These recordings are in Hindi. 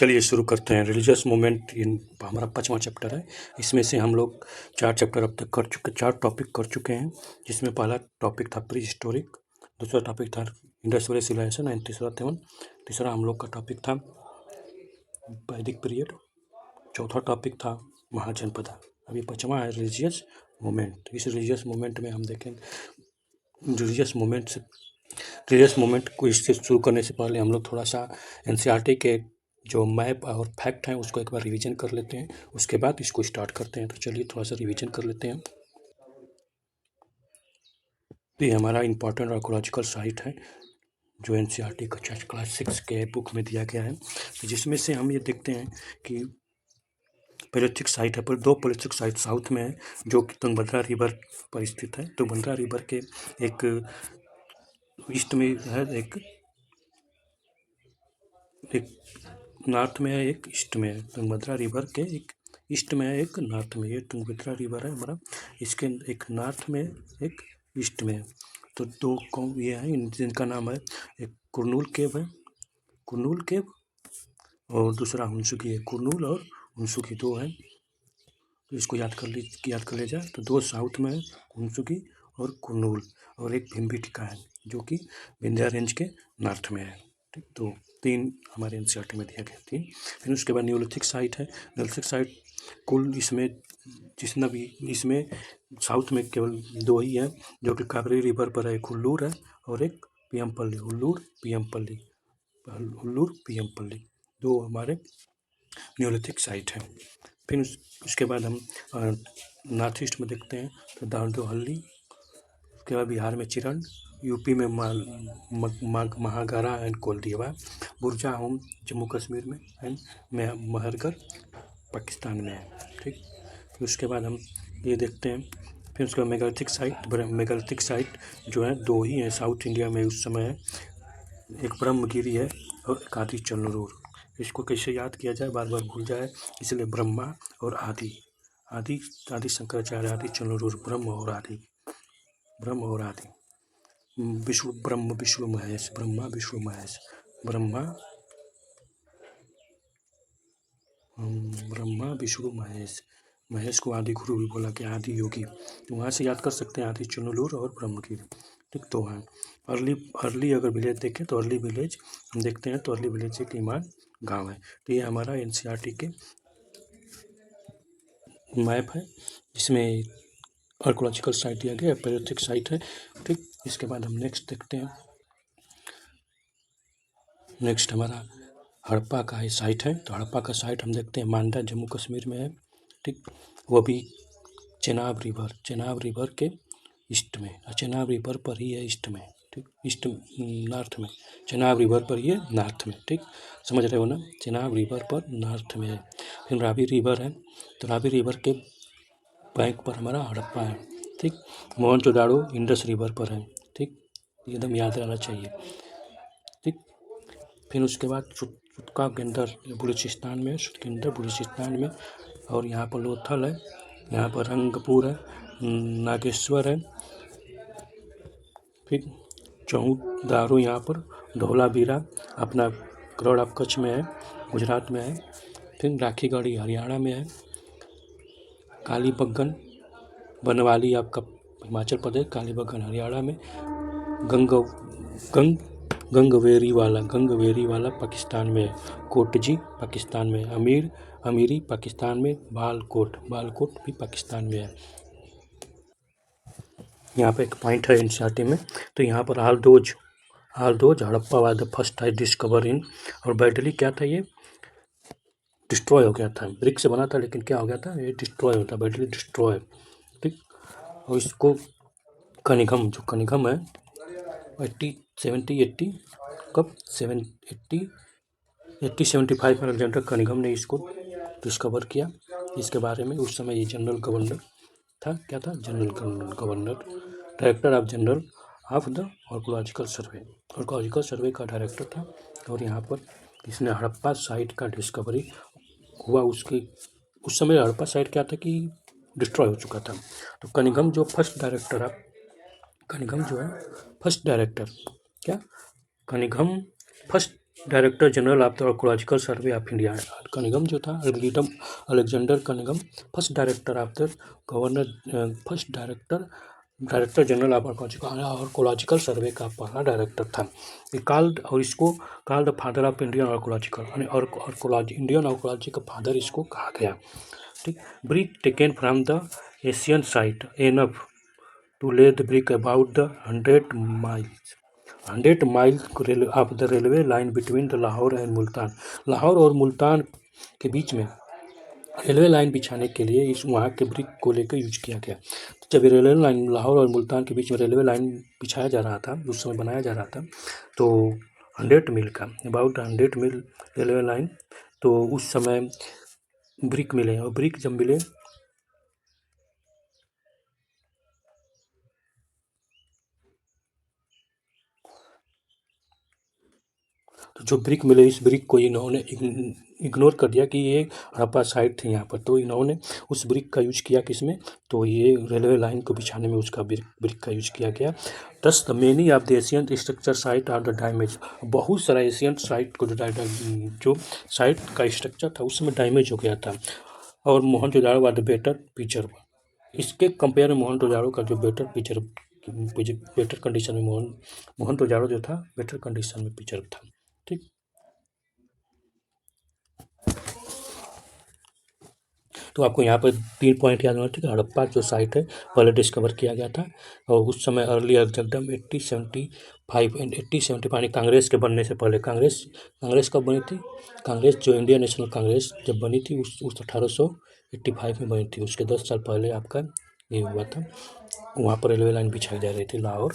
चलिए शुरू करते हैं। रिलीजियस मूवमेंट इन हमारा 5वां चैप्टर है। इसमें से हम लोग 4 चैप्टर अब तक कर चुके 4 टॉपिक कर चुके हैं, जिसमें पहला टॉपिक था प्री हिस्टोरिक, दूसरा टॉपिक था इंडस वैली सिविलाइजेशन एंड तीसरा हम लोग का टॉपिक था वैदिक पीरियड, चौथा टॉपिक था महाजनपद। अभी 5वां है रिलीजियस मूवमेंट। इस रिलीजियस मूवमेंट में हम देखेंगे रिलीजियस मूवमेंट को इससे शुरू करने से पहले हम लोग थोड़ा सा एनसीईआरटी के जो मैप और फैक्ट हैं उसको एक बार रिवीजन कर लेते हैं, उसके बाद इसको स्टार्ट करते हैं। तो चलिए थोड़ा सा रिवीजन कर लेते हैं। तो ये हमारा इम्पोर्टेंट आर्कोलॉजिकल साइट है जो एनसीईआरटी का क्लास 6 के बुक में दिया गया है, तो जिसमें से हम ये देखते हैं कि पैलेस्टिक साइट है, पर 2 पैलेस्टिक साइट साउथ में है जो कि तुंगभद्रा रिवर पर स्थित है। तुंगभद्रा रिवर के एक ईस्ट में है, एक नॉर्थ में है, एक ईस्ट में है। तुंगभद्रा रिवर के एक ईस्ट में है, एक नॉर्थ में। ये तुंगभद्रा रिवर है हमारा, इसके एक नॉर्थ में एक ईस्ट में है। तो 2 कौन ये हैं जिनका नाम है, एक कुरनूल केव है, कुरनूल केव, और दूसरा हुंसुकी है। कुरनूल और हुंसुकी 2 हैं, तो इसको याद कर ले जाए। तो 2 साउथ में है, हुंसुकी और कुरनूल, और एक भीमबेटका है जो कि विंध्या रेंज के नॉर्थ में है। ठीक, तो 3 हमारे एनसीईआरटी में दिया गया 3। फिर उसके बाद न्यूलिथिक साइट है। न्यूलिथिक साइट कुल इसमें जितना भी इसमें साउथ में केवल 2 ही है, जो कि कावेरी रिवर पर है। एक हुल्लूर है और एक पियमपल्ली। हुल्लूर पियमपल्ली 2 हमारे न्यूलिथिक साइट है। फिर उसके बाद हम नॉर्थ ईस्ट में देखते हैं तो दाउदोहल्ली, उसके बाद बिहार में चिरण, यूपी में महागारा एंड कोलडीवा, बुरजा होम जम्मू कश्मीर में एंड महरगढ़ पाकिस्तान में है। ठीक, फिर उसके बाद हम ये देखते हैं। फिर उसके बाद मेगालिथिक साइट जो है 2 ही हैं साउथ इंडिया में उस समय है, एक ब्रह्मगिरी है और एक आदि चंद्रलोर। इसको कैसे याद किया जाए, बार बार भूल जाए, इसलिए ब्रह्मा और आदि शंकराचार्य, आदि चंद्रलोर, ब्रह्म और आदि, ब्रह्मा विष्णु महेश, ब्रह्मा विष्णु महेश को आदि गुरु भी बोला कि आदि योगी, तो वहाँ से याद कर सकते हैं आदि चंद्रलोर और ब्रह्मगिरी। ठीक, तो हाँ अर्ली अगर विलेज देखें तो अर्ली विलेज हम देखते हैं, तो अर्ली विलेज एक ईमान गाँव है। तो ये हमारा एनसीईआरटी के मैप है, जिसमें आर्कोलॉजिकल साइट दिया गया, पैलेस्टिक साइट है। ठीक, इसके बाद हम नेक्स्ट देखते हैं। नेक्स्ट हमारा हड़प्पा का साइट है। तो हड़प्पा का साइट हम देखते हैं मांडा जम्मू कश्मीर में है। ठीक, वो भी चेनाब रिवर के ईस्ट में, चेनाब रिवर पर ही है ईस्ट में। ठीक, ईस्ट नॉर्थ में, चेनाब रिवर पर ही है नॉर्थ में। ठीक, समझ रहे हो ना, चेनाब रिवर पर नॉर्थ में है। फिर रावी रिवर है, तो रावी रिवर के बैंक पर हमारा हड़प्पा है। ठीक, मोहनजोदाड़ो इंडस रिवर पर है। ठीक, एकदम याद रहना चाहिए। ठीक, फिर उसके बाद सुटका केंद्र बलूचिस्तान में, और यहाँ पर लोथल है, यहाँ पर रंगपुर है, नागेश्वर है। फिर चौदारो यहाँ पर, धौलावीरा अपना करोड़ ऑफ कच्छ में है, गुजरात में है। फिर राखीगढ़ी हरियाणा में है, कालीबंगन बनवाली आपका हिमाचल प्रदेश, कालीबंगन हरियाणा में, गंगवेरी वाला पाकिस्तान में है, कोटजी पाकिस्तान में, अमीरी पाकिस्तान में, बालकोट भी पाकिस्तान में है। यहाँ पे एक पॉइंट है एनसीईआरटी में, तो यहाँ पर हालदोज Harappa was the first time discover in, और बैडली क्या था, ये डिस्ट्रॉय हो गया था। ब्रिक से बना था लेकिन क्या हो गया था, ये डिस्ट्रॉय होता, बैडली डिस्ट्रॉय। ठीक, और इसको कनिघम है 75 में अलेक्जेंडर कनिघम ने इसको डिस्कवर किया। इसके बारे में उस समय ये जनरल गवर्नर था, क्या था, general governor, director of the archaeological survey का डायरेक्टर था। और यहाँ पर इसने हड़प्पा साइट का डिस्कवरी हुआ। उस समय हड़प्पा साइट क्या था कि डिस्ट्रॉय हो चुका था। तो कनिघम जो first director director general of the archaeological survey of India. Cunningham जो था, William Alexander Cunningham, first director of the governor, first director general of archaeological survey का पहला डायरेक्टर था। और इसको called the father of Indian archaeological, archaeology, Indian archaeology का फादर इसको कहा गया। ठीक, brick taken from the Asian site enough to lay the brick about the 100 mile of the railway line between the Lahore and Multan. Lahore और मुल्तान के बीच में रेलवे लाइन बिछाने के लिए इस वहाँ के ब्रिक को लेकर यूज किया गया। तो जब ये रेलवे लाइन लाहौर और मुल्तान के बीच में रेलवे लाइन बिछाया जा रहा था, उस समय बनाया जा रहा था, तो 100 मील का, अबाउट 100 मील रेलवे लाइन, तो उस समय ब्रिक मिले, और ब्रिक जब मिले तो जो ब्रिक मिले, इस ब्रिक को इन्होंने इग्नोर कर दिया कि ये हड़प्पा साइट थी यहाँ पर, तो इन्होंने उस ब्रिक का यूज किया किसमें, तो ये रेलवे लाइन को बिछाने में उसका ब्रिक का यूज किया गया। Thus the many of the Asian structure site are the damage. बहुत सारा एशियन साइट को जो साइट का स्ट्रक्चर था उसमें डैमेज हो गया था, और Mohenjodaro are the better picture. इसके कंपेयर में मोहनजोदाड़ो का जो बेटर कंडीशन में मोहनजोदाड़ो जो था बेटर कंडीशन में पिक्चर था। ठीक, तो आपको यहाँ पर 3 पॉइंट याद होना चाहिए। हड़प्पा जो साइट है पहले डिस्कवर किया गया था, और उस समय अर्लियर जगदम 1875 यानी कांग्रेस के बनने से पहले, कांग्रेस कब बनी थी, कांग्रेस जो इंडियन नेशनल कांग्रेस जब बनी थी उस 1885 में बनी थी, उसके 10 साल पहले आपका ये हुआ था। वहाँ पर रेलवे लाइन बिछाई जा रही थी लाहौर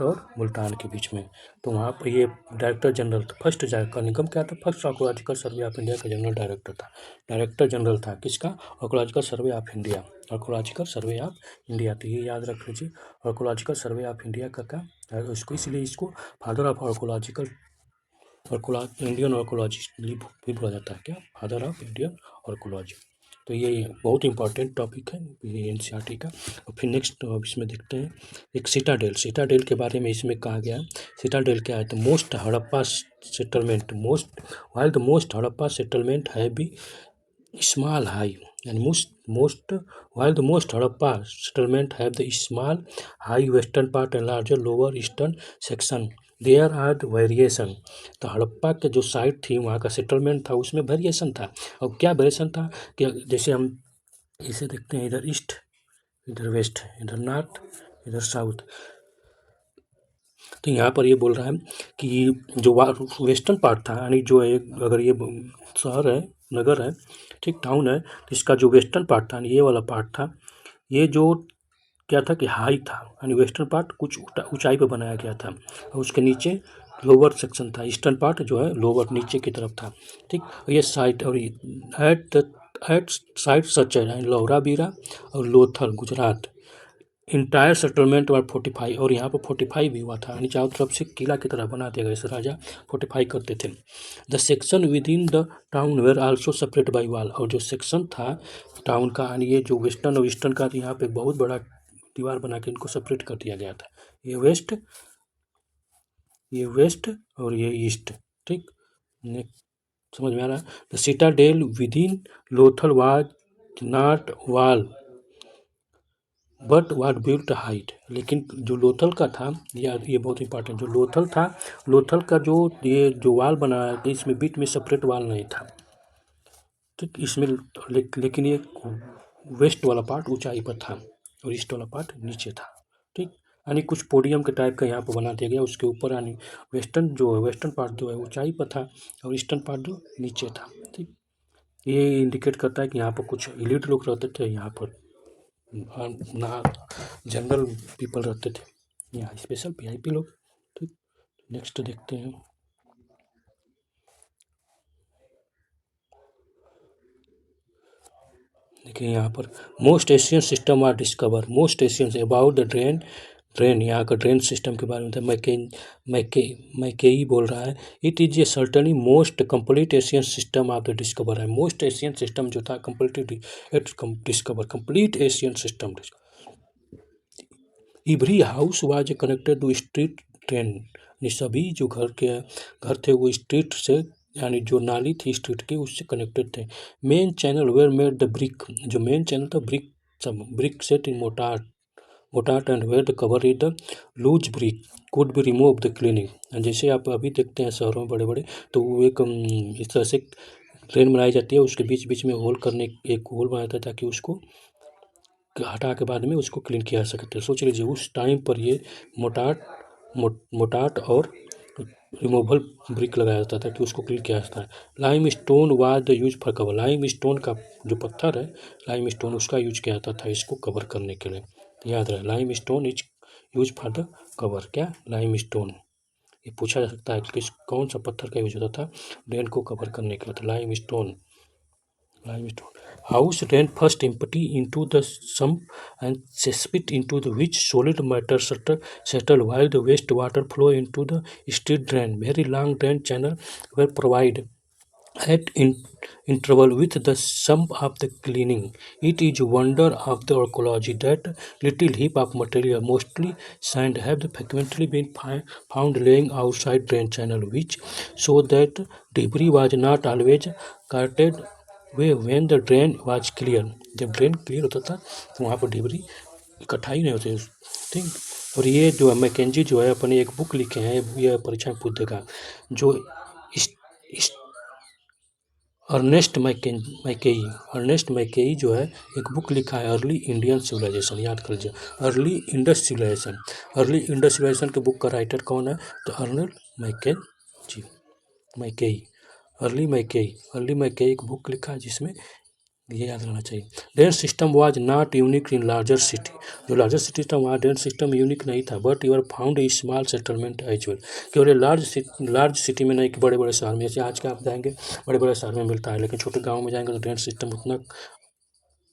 और मुल्तान के बीच में। तो वहाँ पर ये डायरेक्टर जनरल फर्स्ट कनिंघम क्या था, first archaeological survey of India का जनरल डायरेक्टर था, डायरेक्टर जनरल था किसका, archaeological survey of India, archaeological survey of India. तो ये याद रख लीजिए, आर्कोलॉजिकल सर्वे ऑफ इंडिया का क्या, इसको इसलिए इसको फादर ऑफ इंडियन आर्कोलॉजी भी बोला जाता है, क्या, फादर ऑफ इंडियन आर्कोलॉजी। तो ये बहुत इंपॉर्टेंट टॉपिक है ये एनसीईआरटी का। और फिर नेक्स्ट इसमें देखते हैं एक सिटाडेल के बारे में इसमें कहा गया है। सिटाडेल क्या है, तो most Harappa settlement, while the most Harappa settlement है बी स्मॉल हाई, यानी most while the most Harappa settlement have the small high western part and larger lower eastern section, there are the variation। तो हड़प्पा के जो साइट थी वहाँ का सेटलमेंट था उसमें वेरिएशन था। और क्या वेरिएशन था कि जैसे हम इसे देखते हैं, इधर ईस्ट, इधर वेस्ट, इधर नॉर्थ, इधर साउथ। तो यहाँ पर ये बोल रहा है कि जो वेस्टर्न पार्ट था, यानी जो एक अगर ये शहर है, नगर है, ठीक, टाउन है, तो इसका जो वेस्टर्न पार्ट था, ये वाला पार्ट था, ये जो क्या था कि हाई था, यानी वेस्टर्न पार्ट कुछ ऊंचाई पे बनाया गया था, और उसके नीचे लोअर सेक्शन था, ईस्टर्न पार्ट जो है लोअर नीचे की तरफ था। ठीक, ये साइट और एट साइट सच है लोहरा बीरा और लोथल गुजरात, इंटायर सेटलमेंट वर 45, और यहाँ पर 45 भी हुआ था, यानी चारों तरफ से किला की तरह बना दिया गया, जैसे राजा 45 करते थे। The section with in the town where also separate by वाल, और जो सेक्शन था टाउन का, यानी ये जो वेस्टर्न और ईस्टर्न का, यहाँ पे बहुत बड़ा दीवार बना के इनको सेपरेट कर दिया गया था, ये वेस्ट और ये ईस्ट। ठीक, समझ में आ रहा है। The Citadel with in Lothal was not वाल बट वाट बिल्ट हाइट, लेकिन जो लोथल का था, ये बहुत इंपॉर्टेंट, जो लोथल था, लोथल का ये जो वाल बनाया था इसमें बीच में सेपरेट वाल नहीं था। ठीक, इसमें लेकिन ये वेस्ट वाला पार्ट ऊंचाई पर था और ईस्ट वाला पार्ट नीचे था। ठीक, यानी कुछ पोडियम के टाइप का यहाँ पर बना दिया गया, उसके ऊपर यानी वेस्टर्न पार्ट जो है ऊंचाई पर था और ईस्टर्न पार्ट जो नीचे था। ठीक, ये इंडिकेट करता है कि यहाँ पर कुछ एलीट लोग रहते थे, यहाँ पर ना जनरल पीपल रहते थे, यहाँ स्पेशल वीआईपी लोग। ठीक, नेक्स्ट देखते हैं, देखिए यहाँ पर most Asian system are discover, most Asian about the drain, यहाँ का ड्रेन सिस्टम के बारे में था। मैकेई बोल रहा है, it is a certainly most complete Asian system of the discover है। मोस्ट एशियन सिस्टम जो था complete Asian system. Every house was connected to street drain, यानी सभी जो घर थे वो स्ट्रीट से, यानी जो नाली थी स्ट्रीट की उससे कनेक्टेड थे। Main channel were made the brick, जो मेन चैनल था brick set in mortar and where the cover is the loose brick could be remove the cleaning. जैसे आप अभी देखते हैं शहरों में बड़े बड़े, तो वो एक इस तरह से ड्रेन बनाई जाती है, उसके बीच बीच में होल करने एक होल बनाया था ताकि उसको हटा के बाद में उसको क्लीन किया जा सकता है। सोच लीजिए उस टाइम पर ये मोटाट और रिमूवल ब्रिक लगाया जाता था कि उसको क्लीन किया जाता है। Lime stone was the use for cover, lime stone का जो पत्थर है लाइम स्टोन उसका यूज किया जाता था इसको कवर करने के लिए। तो याद रहे lime stone is use for the cover. क्या लाइम स्टोन, ये पूछा जा सकता है कि कौन सा पत्थर का यूज होता था ड्रेन को कवर करने के लिए। तो lime stone. House ran first empty into the sump and cesspit into which solid matter settled while the waste water flow into the street drain. Very long drain channel were provided at interval with the sump of the cleaning. It is a wonder of the archaeology that little heap of material, mostly sand, have frequently been found laying outside drain channel, which show that debris was not always carted way when the drain was clear, जब ड्रेन क्लियर होता था तो वहाँ पर डिबरी इकट्ठा ही नहीं होते। ठीक। और ये जो है मैकेंजी जो है अपने एक बुक लिखे हैं, ये परीक्षा में पूछ देगा, जो अर्नेस्ट मैकेई जो है एक बुक लिखा है अर्ली इंडियन सिविलाइजेशन, याद कर लीजिए अर्ली इंडस सिविलाइजेशन के बुक का राइटर कौन है, तो अर्नेस्ट मैकेई अर्ली मैकेई एक बुक लिखा है जिसमें ये याद रहना चाहिए। Drain system was not unique in larger city, जो लार्जर सिटी था वहाँ ड्रेन सिस्टम यूनिक नहीं था, but your found in small settlement as well, केवल लार्ज सिटी में नहीं कि बड़े बड़े शहर में, जैसे आज के आप जाएंगे बड़े बड़े शहर में मिलता है, लेकिन छोटे गाँव में जाएंगे तो ड्रेन सिस्टम उतना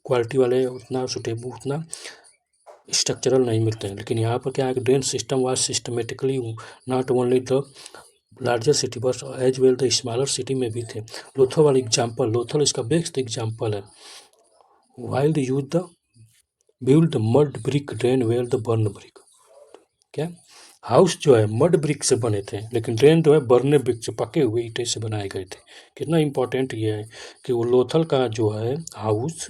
क्वालिटी वाले, उतना सुटेबल, उतना स्ट्रक्चरल नहीं मिलते हैं। लेकिन यहाँ पर क्या है कि drain system was systematically not only the larger city बस as well the smaller city में भी थे। लोथल वाला एग्जाम्पल, लोथल इसका बेस्ट एग्जाम्पल है। While the use the build mud brick drain well the burn brick. क्या हाउस जो है मड ब्रिक से बने थे, लेकिन ड्रेन जो है बर्ने ब्रिक से, पके हुए ईंटे से बनाए गए थे। कितना इंपॉर्टेंट ये है कि वो लोथल का जो है हाउस,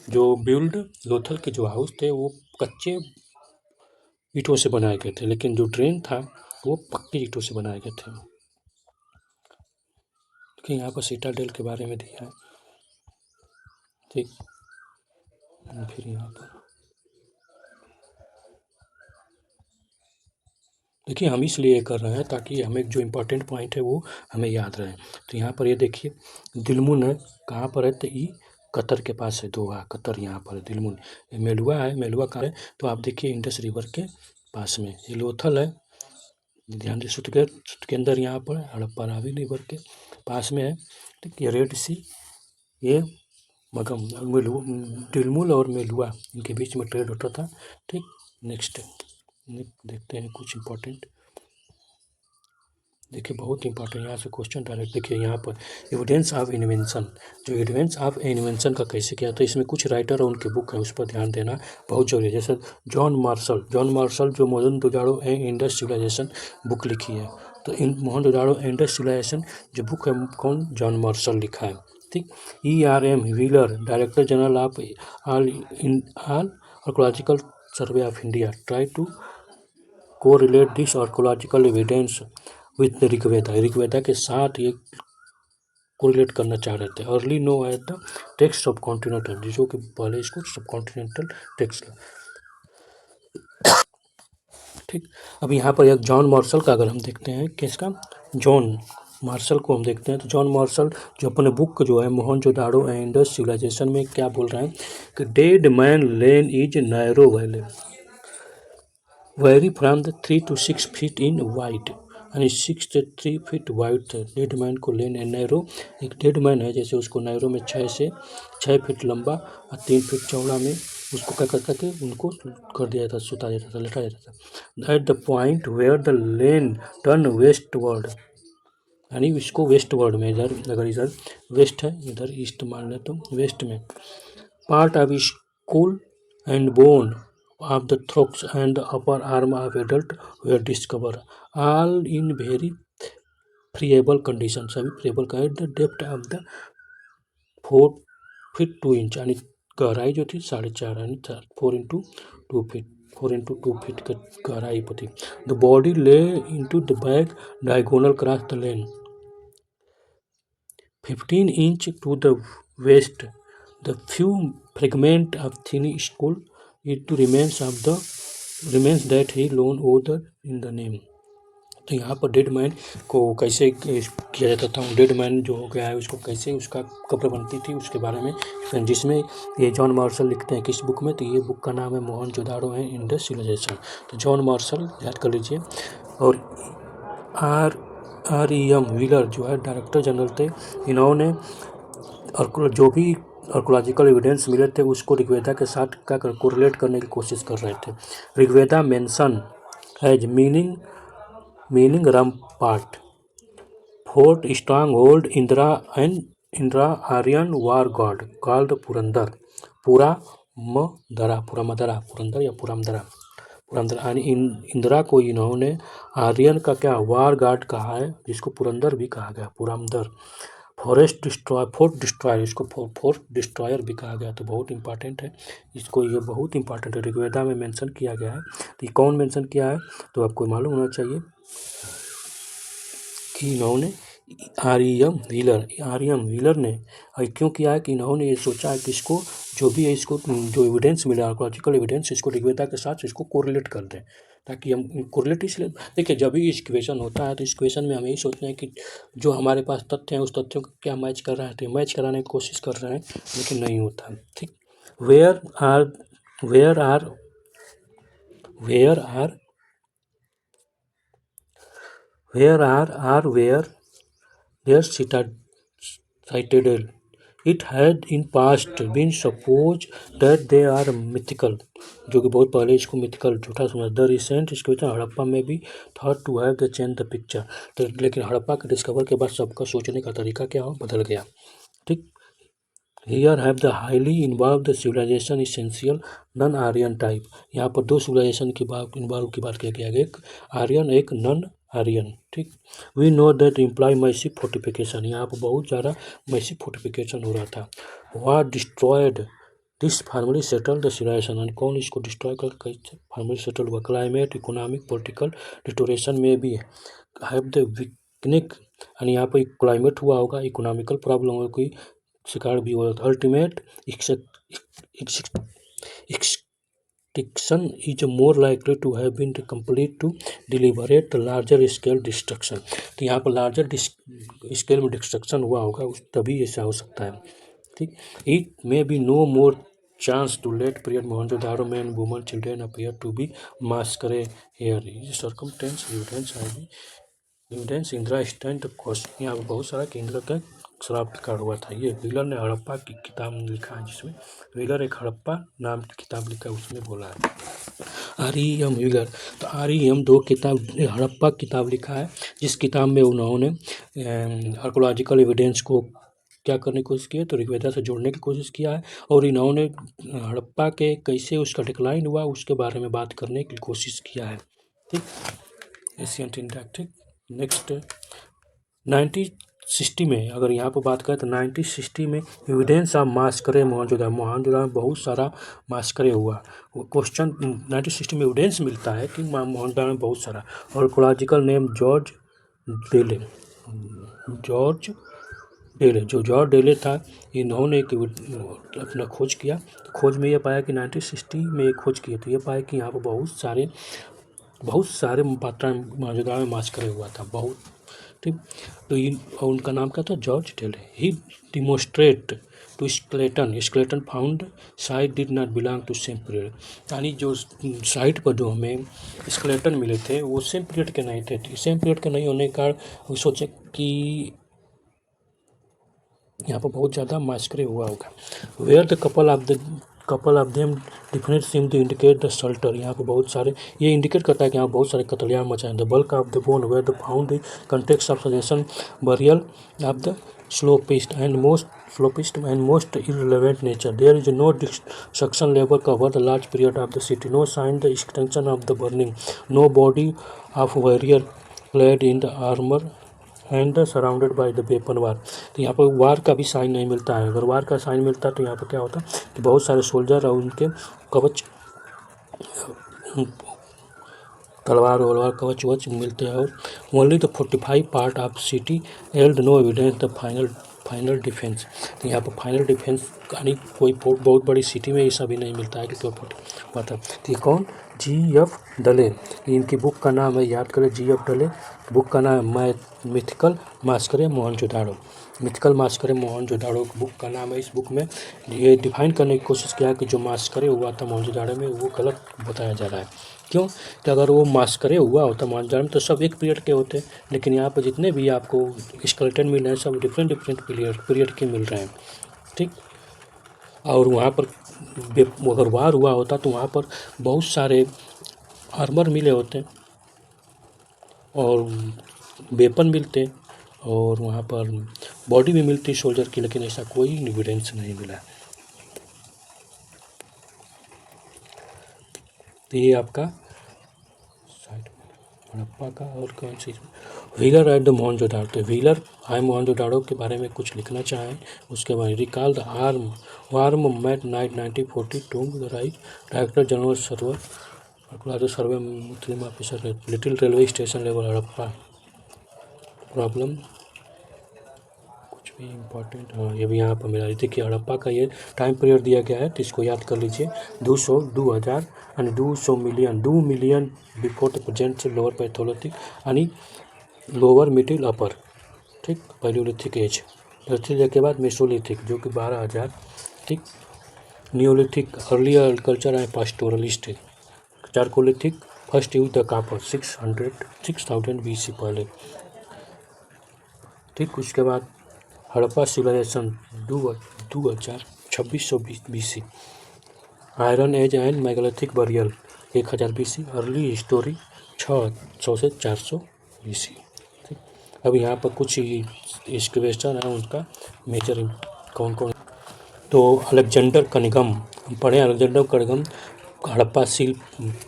जो बिल्ड लोथल के जो हाउस थे वो कच्चे ईंटों से बनाए गए थे, लेकिन जो ड्रेन था वो पक्के ईंटों से बनाए गए थे। देखिए यहाँ पर सिटाडेल के बारे में दिया है। ठीक, फिर यहाँ पर देखिए हम इसलिए कर रहे हैं ताकि हमें जो इम्पोर्टेंट पॉइंट है वो हमें याद रहे। तो यहाँ पर ये देखिए दिलमुन है, कहाँ पर है, तो ये कतर के पास है, दोहा कतर यहाँ पर है दिलमुन। ये मेलुआ है, मेलुआ कहाँ है, तो आप देखिए इंडस रिवर के पास में। ये लोथल है, ध्यान से सुत के अंदर यहाँ पर हड़प्पा रावी रिवर के पास में है। ठीक, ये रेड सी, ये मगम दिलमुल और मेलुआ इनके बीच में ट्रेड होता था। ठीक, नेक्स्ट देखते हैं कुछ इंपॉर्टेंट। देखिए बहुत इंपॉर्टेंट यहाँ से क्वेश्चन डायरेक्ट देखिए यहाँ पर एविडेंस ऑफ इन्वेंशन, जो एविडेंस ऑफ इन्वेंशन का कैसे किया, तो इसमें कुछ राइटर और उनके बुक है उस पर ध्यान देना बहुत जरूरी है। जैसे जॉन मार्शल जो Mohenjodaro and Indus civilization book लिखी है, तो मोहनजोदाड़ो एंड इंडस सिविलाइजेशन जो बुक है कौन, जॉन मार्शल लिखा है। ठीक, ERM Wheeler director general of all archaeological survey of India try to correlate this archaeological evidence with Rigveda के साथ ये कोरिलेट करना चाह रहे थे। Early no as the text of continental, जो कि पहले इसको सब कॉन्टिनेंटल टेक्स्ट। ठीक, अब यहाँ पर एक जॉन मार्शल का अगर हम देखते हैं, किसका, जॉन मार्शल को हम देखते हैं, तो जॉन मार्शल जो अपने बुक जो है मोहनजोदाड़ो एंड इंडस सिविलाइजेशन में क्या बोल रहे हैं कि dead man lane is narrow very from the 3 to 6 feet in wide, यानी 6 से 3 feet वाइड थे। डेड मैन को लेन है नैरो, एक डेड मैन है जैसे उसको नैरो में 6 से 6 फीट लंबा और 3 फीट चौड़ा में उसको क्या करके उनको कर दिया जाता, सुता जाता था, लेटा जाता था। At the point where the lane turn westward, यानी इसको वेस्ट वर्ड में, इधर अगर इधर वेस्ट है इधर ईस्ट मान लें तो वेस्ट में, part of school and bone of the thorax and the upper arm of adult were discovered, all in very friable condition. सभी फ्रिएबल का है. The depth of the 4 feet 2 inch यानी गहराई जो थी 4.5 यानी 4 इंटू 2 फीट की गहराई पर थी. द बॉडी ले into the back diagonal cross the lane 15 inch to the west. The few fragment of thin skull it remains that he alone author in the name. तो यहाँ पर डेड मैन को कैसे किया जाता था, डेड मैन जो हो गया है उसको कैसे उसका कब्र बनती थी उसके बारे में, जिसमें ये जॉन मार्शल लिखते हैं किस बुक में, तो ये बुक का नाम है मोहनजोदाड़ो है इन द सिविलाइजेशन. तो जॉन मार्शल याद कर लीजिए. और R.E.M. व्हीलर जो है डायरेक्टर जनरल थे. इन्होंने जो भी आर्कोलॉजिकल एविडेंस मिले थे उसको ऋग्वेदा के साथ क्या कोरिलेट करने की कोशिश कर रहे थे. Rigveda mention as meaning rampart, fort, strong hold, Indra Aryan war god called Purandar, Purandar या पुरमदरा. यानी इंदिरा को इन्होंने आर्यन का क्या वार गार्ड कहा है, जिसको पुरंदर भी कहा गया, पुरमदर. फोर्ट डिस्ट्रॉयर, इसको फोर्ट डिस्ट्रॉयर भी कहा गया. तो बहुत इंपॉर्टेंट है, इसको ये बहुत इंपॉर्टेंट है, ऋग्वेदा में मेंशन किया गया है. तो ये कौन मेंशन किया है तो आपको मालूम होना चाहिए कि इन्होंने आर.ई.एम. व्हीलर ने क्यों किया है कि इन्होंने ये सोचा है कि इसको जो भी है इसको जो एविडेंस मिला आर्कोलॉजिकल एविडेंस इसको ऋग्वेदा के साथ इसको कोरिलेट कर दें, ताकि हम कोरिलेट. इसलिए देखिए जब भी इस इक्वेशन होता है तो इस इक्वेशन में हम यही सोचते हैं कि जो हमारे पास तथ्य हैं उस तथ्यों को क्या मैच कर रहा है, तो मैच कराने की कोशिश कर रहे हैं लेकिन नहीं होता. ठीक. Where their citadel. It had in past been supposed that they are mythical, जो कि बहुत पहले इसको मिथिकल झूठा समझा. द रिसेंट इसके बाद हड़प्पा में भी thought to have the change the picture. तो लेकिन हड़प्पा के डिस्कवर के बाद सबका सोचने का तरीका क्या हो बदल गया. ठीक. Here have the highly involved civilization essential non Aryan type. यहाँ पर दो सिविलाइजेशन की बात किया गया, एक आर्यन एक नन आर्यन. ठीक. We know that imply massive fortification, यहाँ पर बहुत ज़्यादा मैसिव फोर्टिफिकेशन हो रहा था. What destroyed this formally settle the civilization, कौन इसको डिस्ट्रॉय कर कैसे फार्मली सेटल हुआ. क्लाइमेट, इकोनॉमिक, पॉलिटिकल डिस्टोरेशन में भी हैव द वीकनिक, यानी यहाँ पर क्लाइमेट हुआ होगा, इकोनॉमिकल प्रॉब्लम होगा, कोई शिकार भी हुआ था. Ultimate extinction is more likely to have been complete to deliberate larger scale destruction. तो यहाँ पर लार्जर स्केल में डिस्ट्रक्शन हुआ होगा तभी ऐसा हो सकता है. ठीक. It may be no more chance to late period Mohenjodaro man woman children appear to be massacre here circumstance evidence इंदिरा स्टैंड क्वेश्चन. यहाँ पर बहुत सारा केंद्र का शराब कार्ड हुआ था. ये व्हीलर ने हड़प्पा की किताब लिखा है, जिसमें व्हीलर एक हड़प्पा नाम की किताब लिखा है, उसमें बोला है R.E.M. व्हीलर. तो R.E.M. 2 किताब हड़प्पा किताब लिखा है, जिस किताब में उन्होंने आर्कोलॉजिकल एविडेंस को क्या करने की कोशिश की है तो ऋग्वेदा से जोड़ने की कोशिश किया है, और इन्होंने हड़प्पा के कैसे उसका डिक्लाइन हुआ उसके बारे में बात करने की कोशिश किया है. ठीक. Ancient India. ठीक. नेक्स्ट 1960 में अगर यहाँ पर बात करें तो 1960 में एविडेंस ऑफ मास्करे मोहनजोदारो में बहुत सारा मास्करे हुआ. क्वेश्चन 1960 में एविडेंस मिलता है कि मोहनजोदारो में बहुत सारा. और आर्कोलॉजिकल नेम जॉर्ज डेले था. इन्होंने एक अपना खोज किया. तो खोज में ये पाया कि 1960 में एक खोज किए तो ये पाया कि यहाँ पर बहुत सारे मात्रा में मोहनजोदारो में मास्करे हुआ था, बहुत. ठीक. तो उनका नाम क्या था, George Dales. He demonstrate to skeleton found site did not belong to same period, यानी जो साइट पर जो हमें स्केलेटन मिले थे वो सेम पीरियड के नहीं थे. सेम पीरियड के नहीं होने का वो सोचे कि यहाँ पर बहुत ज़्यादा मास्करे हुआ होगा. Where the couple of them different seem to indicate the shelter. यहाँ पर बहुत सारे ये इंडिकेट करता है कि यहाँ बहुत सारे कत्लेआम मचाए. The bulk of the bone where the found the context of suggestion burial of the slopest and most irrelevant nature. There is no destruction level cover the large period of the city. No sign the extension of the burning. No body of warrior clad in the armor and surrounded by the weapon war. तो यहाँ पर वार का भी साइन नहीं मिलता है। अगर वार का साइन मिलता तो यहाँ पर क्या होता कि बहुत सारे सोल्जर और उनके कवच, तलवार वलवार कवच वच मिलते हैं। और only the 45 part of city held no evidence the final defence. तो यहाँ पर फाइनल डिफेंस यानी कोई बहुत बड़ी सिटी में ऐसा भी नहीं मिलता है कि तो पता। तो ये कौन, G.F. डले। इनकी बुक का नाम है, याद करें, G.F. डले। बुक का नाम है mythical massacre Mohenjodaro. Mythical massacre Mohenjodaro book का नाम है। इस बुक में ये डिफाइन करने की कोशिश किया कि जो मास्करे हुआ था मोहनजोदाड़ो में वो गलत बताया जा रहा है। क्यों कि अगर वो मास्करे हुआ होता मोहनजोदाड़ो में तो सब एक पीरियड के होते, लेकिन यहाँ पर जितने भी आपको स्केलेटन मिल रहे हैं सब डिफरेंट पीरियड के मिल रहे हैं। ठीक, और वहाँ पर अगर वार हुआ होता तो वहाँ पर बहुत सारे आर्मर मिले होते और वेपन मिलते और वहाँ पर बॉडी भी मिलती सोल्जर की, लेकिन ऐसा कोई एविडेंस नहीं मिला। तो ये आपका साइड हड़प्पा का। और कौन सी व्हीलर एट द मोहनजोदाड़ो। तो व्हीलर आई मोहनजोदाड़ो के बारे में कुछ लिखना चाहें उसके बाद recall the warm mat night 1940 tomb the right director general survey Muslim officer little railway station level Harappa problem कुछ भी इम्पोर्टेंट। हाँ, ये भी यहाँ पर मिला। देखिए हड़प्पा का ये टाइम पीरियड दिया गया है तो इसको याद कर लीजिए। 2000 यानी 200 million 2 million before the present lower paleolithic यानी लोअर मिडिल अपर। ठीक, पैलियोलिथिक एज। पैलियोलिथिक के बाद मेसोलिथिक जो कि 12,000। ठीक, neolithic earlier culture and pastoralist. Chalcolithic first use the copper 6000 BC पहले। ठीक, उसके बाद Harappa civilisation 2600 BC। Iron age and megalithic burial 1000 BC। Early history 600 से 400 BC। ठीक, अब यहाँ पर कुछ एक्सकवेशन है उनका मेजर कौन कौन। तो अलेक्जेंडर कनिगम पढ़े। अलेक्जेंडर कनिगम हड़प्पा सील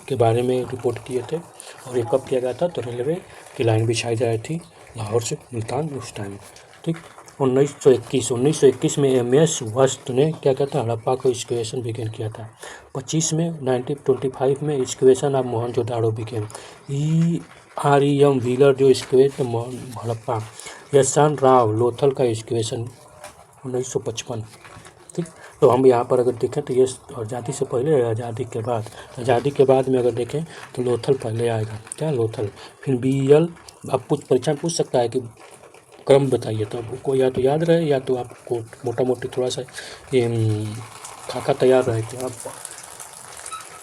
के बारे में रिपोर्ट किए थे और ये कब किया गया था तो रेलवे की लाइन बिछाई जा रही थी लाहौर से मुल्तान उस टाइम। ठीक, 1921 में MS वस्त ने क्या किया था, हड़प्पा को एक्सकवेशन बिगिन किया था। 25 में 1925 में excavation of Mohenjodaro begin. EREM wheeler जो एक्सकवेशन हड़प्पा। यशान राव लोथल का एक्सकवेशन 1955। ठीक, तो हम यहाँ पर अगर देखें तो ये आज़ादी से पहले आज़ादी के बाद में अगर देखें तो लोथल पहले आएगा। क्या लोथल, फिर BL। आप परीक्षा में पूछ सकता है कि क्रम बताइए, तो आपको या तो याद रहे या तो आपको मोटा मोटी थोड़ा सा ये खाका तैयार रहे कि आप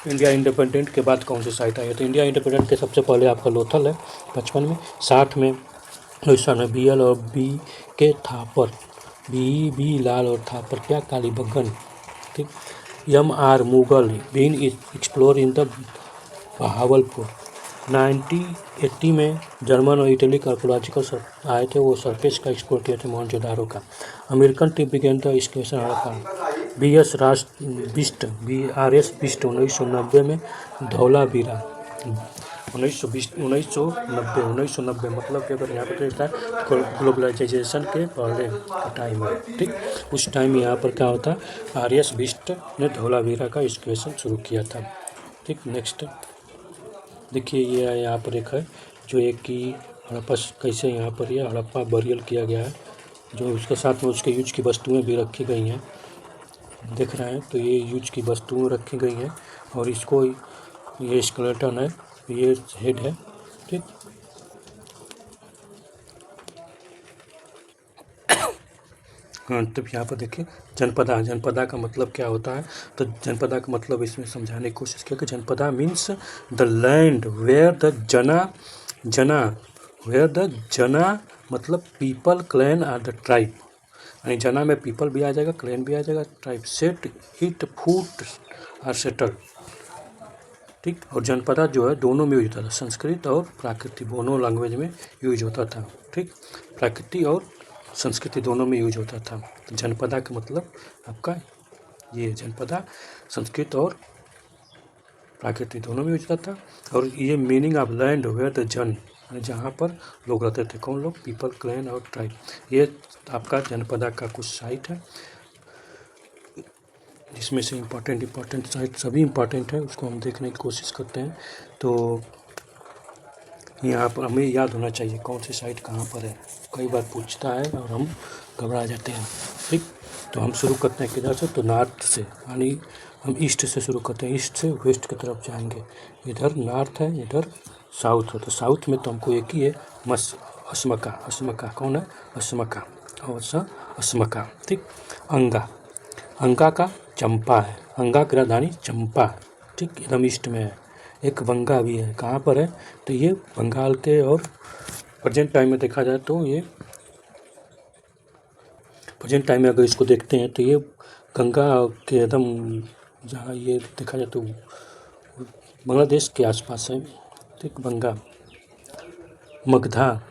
इंडिया इंडिपेंडेंट के बाद कौन सी साइट आई है। तो इंडिया इंडिपेंडेंट के सबसे पहले आपका लोथल है 55 में। 60 में BL और B के थापर, B लाल और थापर क्या कालीबंगन। ठीक, MR Mughal been explore in the Bahawalpur. 1980 में जर्मन और इटली का आर्कोलॉजिकल आए थे, वो सरफेस का एक्सप्लोर किए थे मोहनजोदाड़ो का। American team began the excavation Harappa. BRS Bisht 1990 में धौलावीरा। 1990 मतलब कि अगर यहाँ पर देखता है ग्लोबलाइजेशन के पहले का टाइम है। ठीक, उस टाइम यहाँ पर क्या होता है, RS बिस्ट ने धौलावीरा का एक्सकवेशन शुरू किया था। ठीक, नेक्स्ट देखिए ये यहाँ पर एक है जो एक कि हड़प्पा कैसे यहाँ पर ये हड़प्पा बरियल किया गया है, जो उसके साथ में उसके यूज की वस्तुएं भी रखी गई हैं, देख रहे हैं। तो ये यूज की वस्तुएं रखी गई हैं और इसको ये स्केलेटन है, ये हेड है। ठीक, हाँ, तब यहाँ पर देखिए जनपदा का मतलब क्या होता है। तो जनपदा का मतलब इसमें समझाने की कोशिश किया कि janapada means the land where the jana मतलब people, clan are the tribe. यानी जना में पीपल भी आ जाएगा, क्लैन भी आ जाएगा, tribe. Set it foot are settle. ठीक, और जनपदा जो है दोनों में यूज होता था, संस्कृत और प्राकृतिक दोनों लैंग्वेज में यूज होता था। ठीक, प्राकृतिक और संस्कृति दोनों में यूज होता था। जनपदा का मतलब आपका ये जनपदा संस्कृत और प्राकृतिक दोनों में यूज होता था। और ये meaning of land where the जन, जहाँ पर लोग रहते थे। कौन लोग? पीपल, क्लैन और ट्राइब। ये आपका जनपदा का कुछ साइट है, जिसमें से इम्पॉर्टेंट साइट सभी इम्पॉर्टेंट है, उसको हम देखने की कोशिश करते हैं। तो यहाँ पर हमें याद होना चाहिए कौन सी साइट कहाँ पर है। कई बार पूछता है और हम घबरा जाते हैं। ठीक, तो हम शुरू करते हैं किधर से? तो नॉर्थ से, यानी हम ईस्ट से शुरू करते हैं। ईस्ट से वेस्ट की तरफ जाएंगे। इधर नॉर्थ है, इधर साउथ है। तो साउथ में तो हमको एक ही है, अस्मका। अस्मका कौन है? अस्मका और अस्मका। ठीक, अंगा, अंगा का चंपा है। अंगा की राजधानी चंपा, ठीक, एकदम ईस्ट में है। एक वंगा भी है, कहाँ पर है? तो ये बंगाल के, और प्रेजेंट टाइम में देखा जाए तो ये प्रेजेंट टाइम में अगर इसको देखते हैं तो ये गंगा के एकदम जहाँ ये देखा जाए तो बांग्लादेश के आसपास है। ठीक, गंगा। मगधा,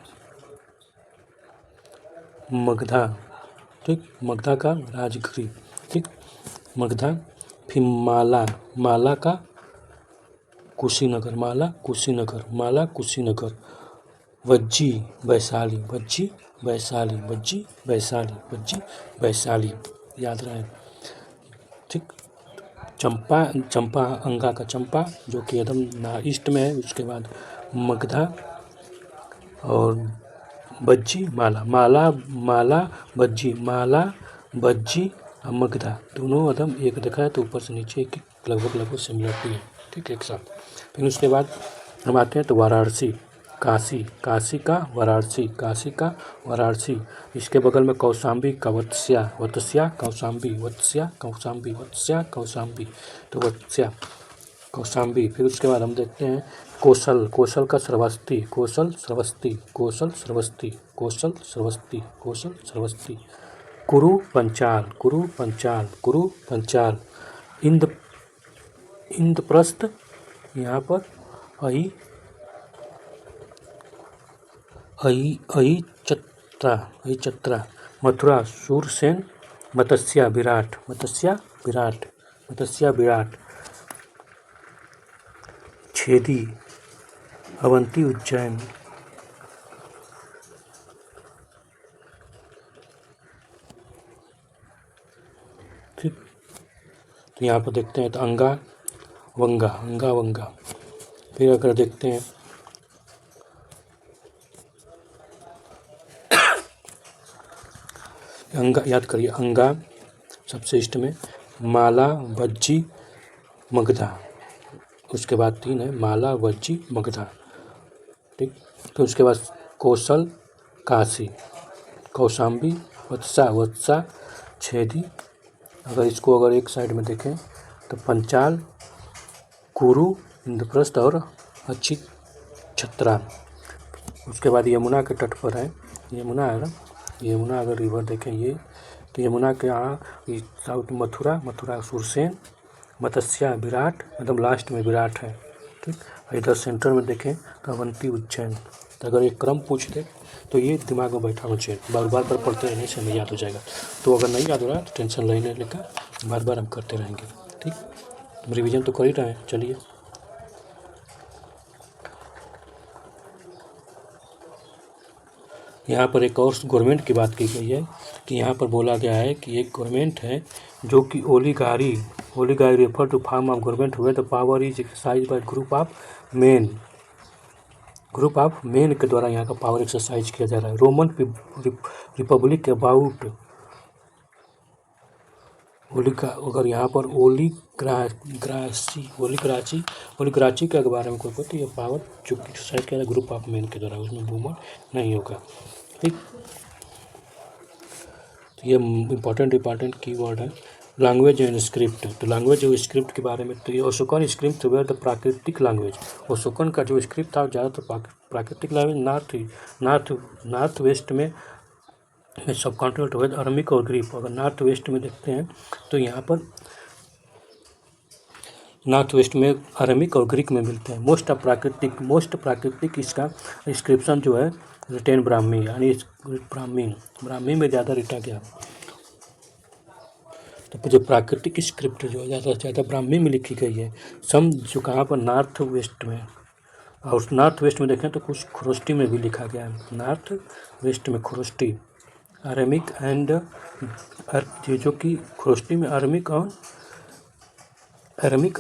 मगधा, ठीक, मगधा का राजगिरी। ठीक, मगधा। फिर माला, माला का कुशीनगर, माला कुशीनगर, माला कुशीनगर। वज्जी, वैशाली, वज्जी वैशाली, वज्जी वैशाली, वज्जी वैशाली, याद रहे। ठीक, चंपा, चंपा अंगा का चंपा जो कि एकदम ईस्ट में है। उसके बाद मगधा और बज्जी, माला, माला, माला बज्जी, माला बज्जी और मगधा दोनों एकदम एक देखा है तो ऊपर से नीचे एक लगभग सिमिलरिटी है। ठीक, एक साथ। फिर उसके बाद हम आते हैं तो वाराणसी, काशी, काशी का वाराणसी, काशी का वाराणसी। इसके बगल में कौशाम्बी का वत्स्या, वत्स्या कौशाम्बी, वत्स्या कौशाम्बी, वत्स्या कौशाम्बी, तो वत्स्या कौशाम्बी। फिर उसके बाद हम देखते हैं कौशल, कौशल का श्रावस्ती, कौशल श्रावस्ती, कौशल श्रावस्ती, कौशल श्रावस्ती, कौशल श्रावस्ती। कुरु पंचाल, कुरु पंचाल, कुरु पंचाल। इंद्रप्रस्थ, यहाँ पर अहिचत्रा। मथुरा सूरसेन, मत्स्या विराट, मत्स्या विराट, मत्स्या विराट। छेदी, अवंती उज्जैन। ठीक, तो यहाँ पर देखते हैं तो अंगा वंगा, अंगा वंगा। फिर अगर देखते हैं अंगा, याद करिए, अंगा सबसे ईस्ट में, माला वज्जी मगधा, उसके बाद 3 है, माला वज्जी मगधा। ठीक, तो उसके बाद कौशल काशी, कौशाम्बी, वत्सा छेदी। अगर इसको अगर एक साइड में देखें तो पंचाल, कुरु, इंद्रप्रस्थ और अहिचत्रा। उसके बाद यमुना के तट पर है, यमुना है ना, यमुना अगर रिवर देखें ये, तो यमुना के यहाँ साउथ मथुरा, मथुरा सूरसेन, मत्स्या विराट, एकदम लास्ट में विराट है। ठीक, इधर सेंटर में देखें तो अवंती उज्जैन। तो अगर एक क्रम पूछ दे तो ये दिमाग में बैठा होना चाहिए, बार बार पढ़ते रहने से हमें याद हो जाएगा। तो अगर नहीं याद हो रहा तो टेंशन लेने लेकर बार बार हम करते रहेंगे। ठीक, तो रिविज़न तो कर ही रहे हैं। चलिए, यहाँ पर एक और गवर्नमेंट की बात की गई है कि यहाँ पर बोला गया है कि एक गवर्नमेंट है जो कि oligarchy refer to form of government हुए the power is exercise by group of men के द्वारा यहाँ का पावर एक्सरसाइज किया जा रहा है। रोमन रिपब्लिक अबाउट अगर यहाँ पर ओलिग्राची के बारे में कोई हो तो ये पावर जो एक्सरसाइज किया जाए ग्रुप ऑफ मेन के द्वारा, उसमें वुमन नहीं होगा। ठीक, तो ये इम्पोर्टेंट कीवर्ड है। लैंग्वेज एंड स्क्रिप्ट, तो लैंग्वेज और स्क्रिप्ट के बारे में, तो ये अशोकन स्क्रिप्ट वेयर द प्राकृतिक लैंग्वेज। अशोकन का जो स्क्रिप्ट था ज़्यादातर प्राकृतिक लैंग्वेज नॉर्थ वेस्ट में सब कॉन्टिनेंट हुए अरमिक और ग्रीक। अगर नॉर्थ वेस्ट में देखते हैं तो यहाँ पर नॉर्थ वेस्ट में अरमिक और ग्रीक में मिलते हैं। मोस्ट प्राकृतिक इसका डिस्क्रिप्शन जो है रिटेन ब्राह्मी, यानी ब्राह्मी में ज़्यादा रिटा गया। तो जो प्राकृतिक स्क्रिप्ट जो है ज़्यादा से ज़्यादा ब्राह्मी में लिखी गई है। सम जो कहाँ पर नॉर्थ वेस्ट में, और नॉर्थ वेस्ट में देखें तो कुछ खरोष्टी में भी लिखा गया है। नॉर्थ वेस्ट में खरोष्टी, अरेमिक एंड जो कि खरोष्टी में Aramaic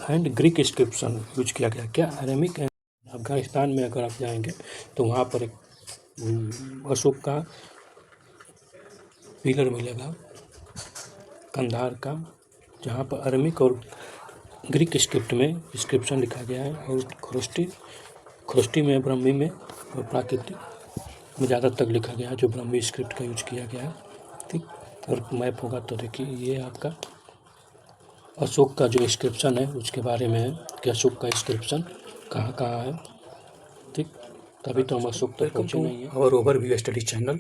and Greek inscription use किया गया। क्या अरेमिक एंड अफगानिस्तान में अगर आप जाएंगे तो वहाँ पर एक अशोक का पिलर मिलेगा कंधार का, जहाँ पर अरेमिक और ग्रीक स्क्रिप्ट में इंस्क्रिप्शन लिखा गया है। और खरोष्टी में ब्राह्मी में और प्राकृतिक में ज़्यादातर लिखा गया है, जो ब्राह्मी स्क्रिप्ट का यूज किया गया है। ठीक, और मैप होगा तो देखिए ये आपका अशोक का जो इंस्क्रिप्शन है उसके बारे में है कि अशोक का इंस्क्रिप्शन कहाँ कहाँ है। ठीक, तभी तो हम अशोक तक पहुँचे नहीं है। और overview study channel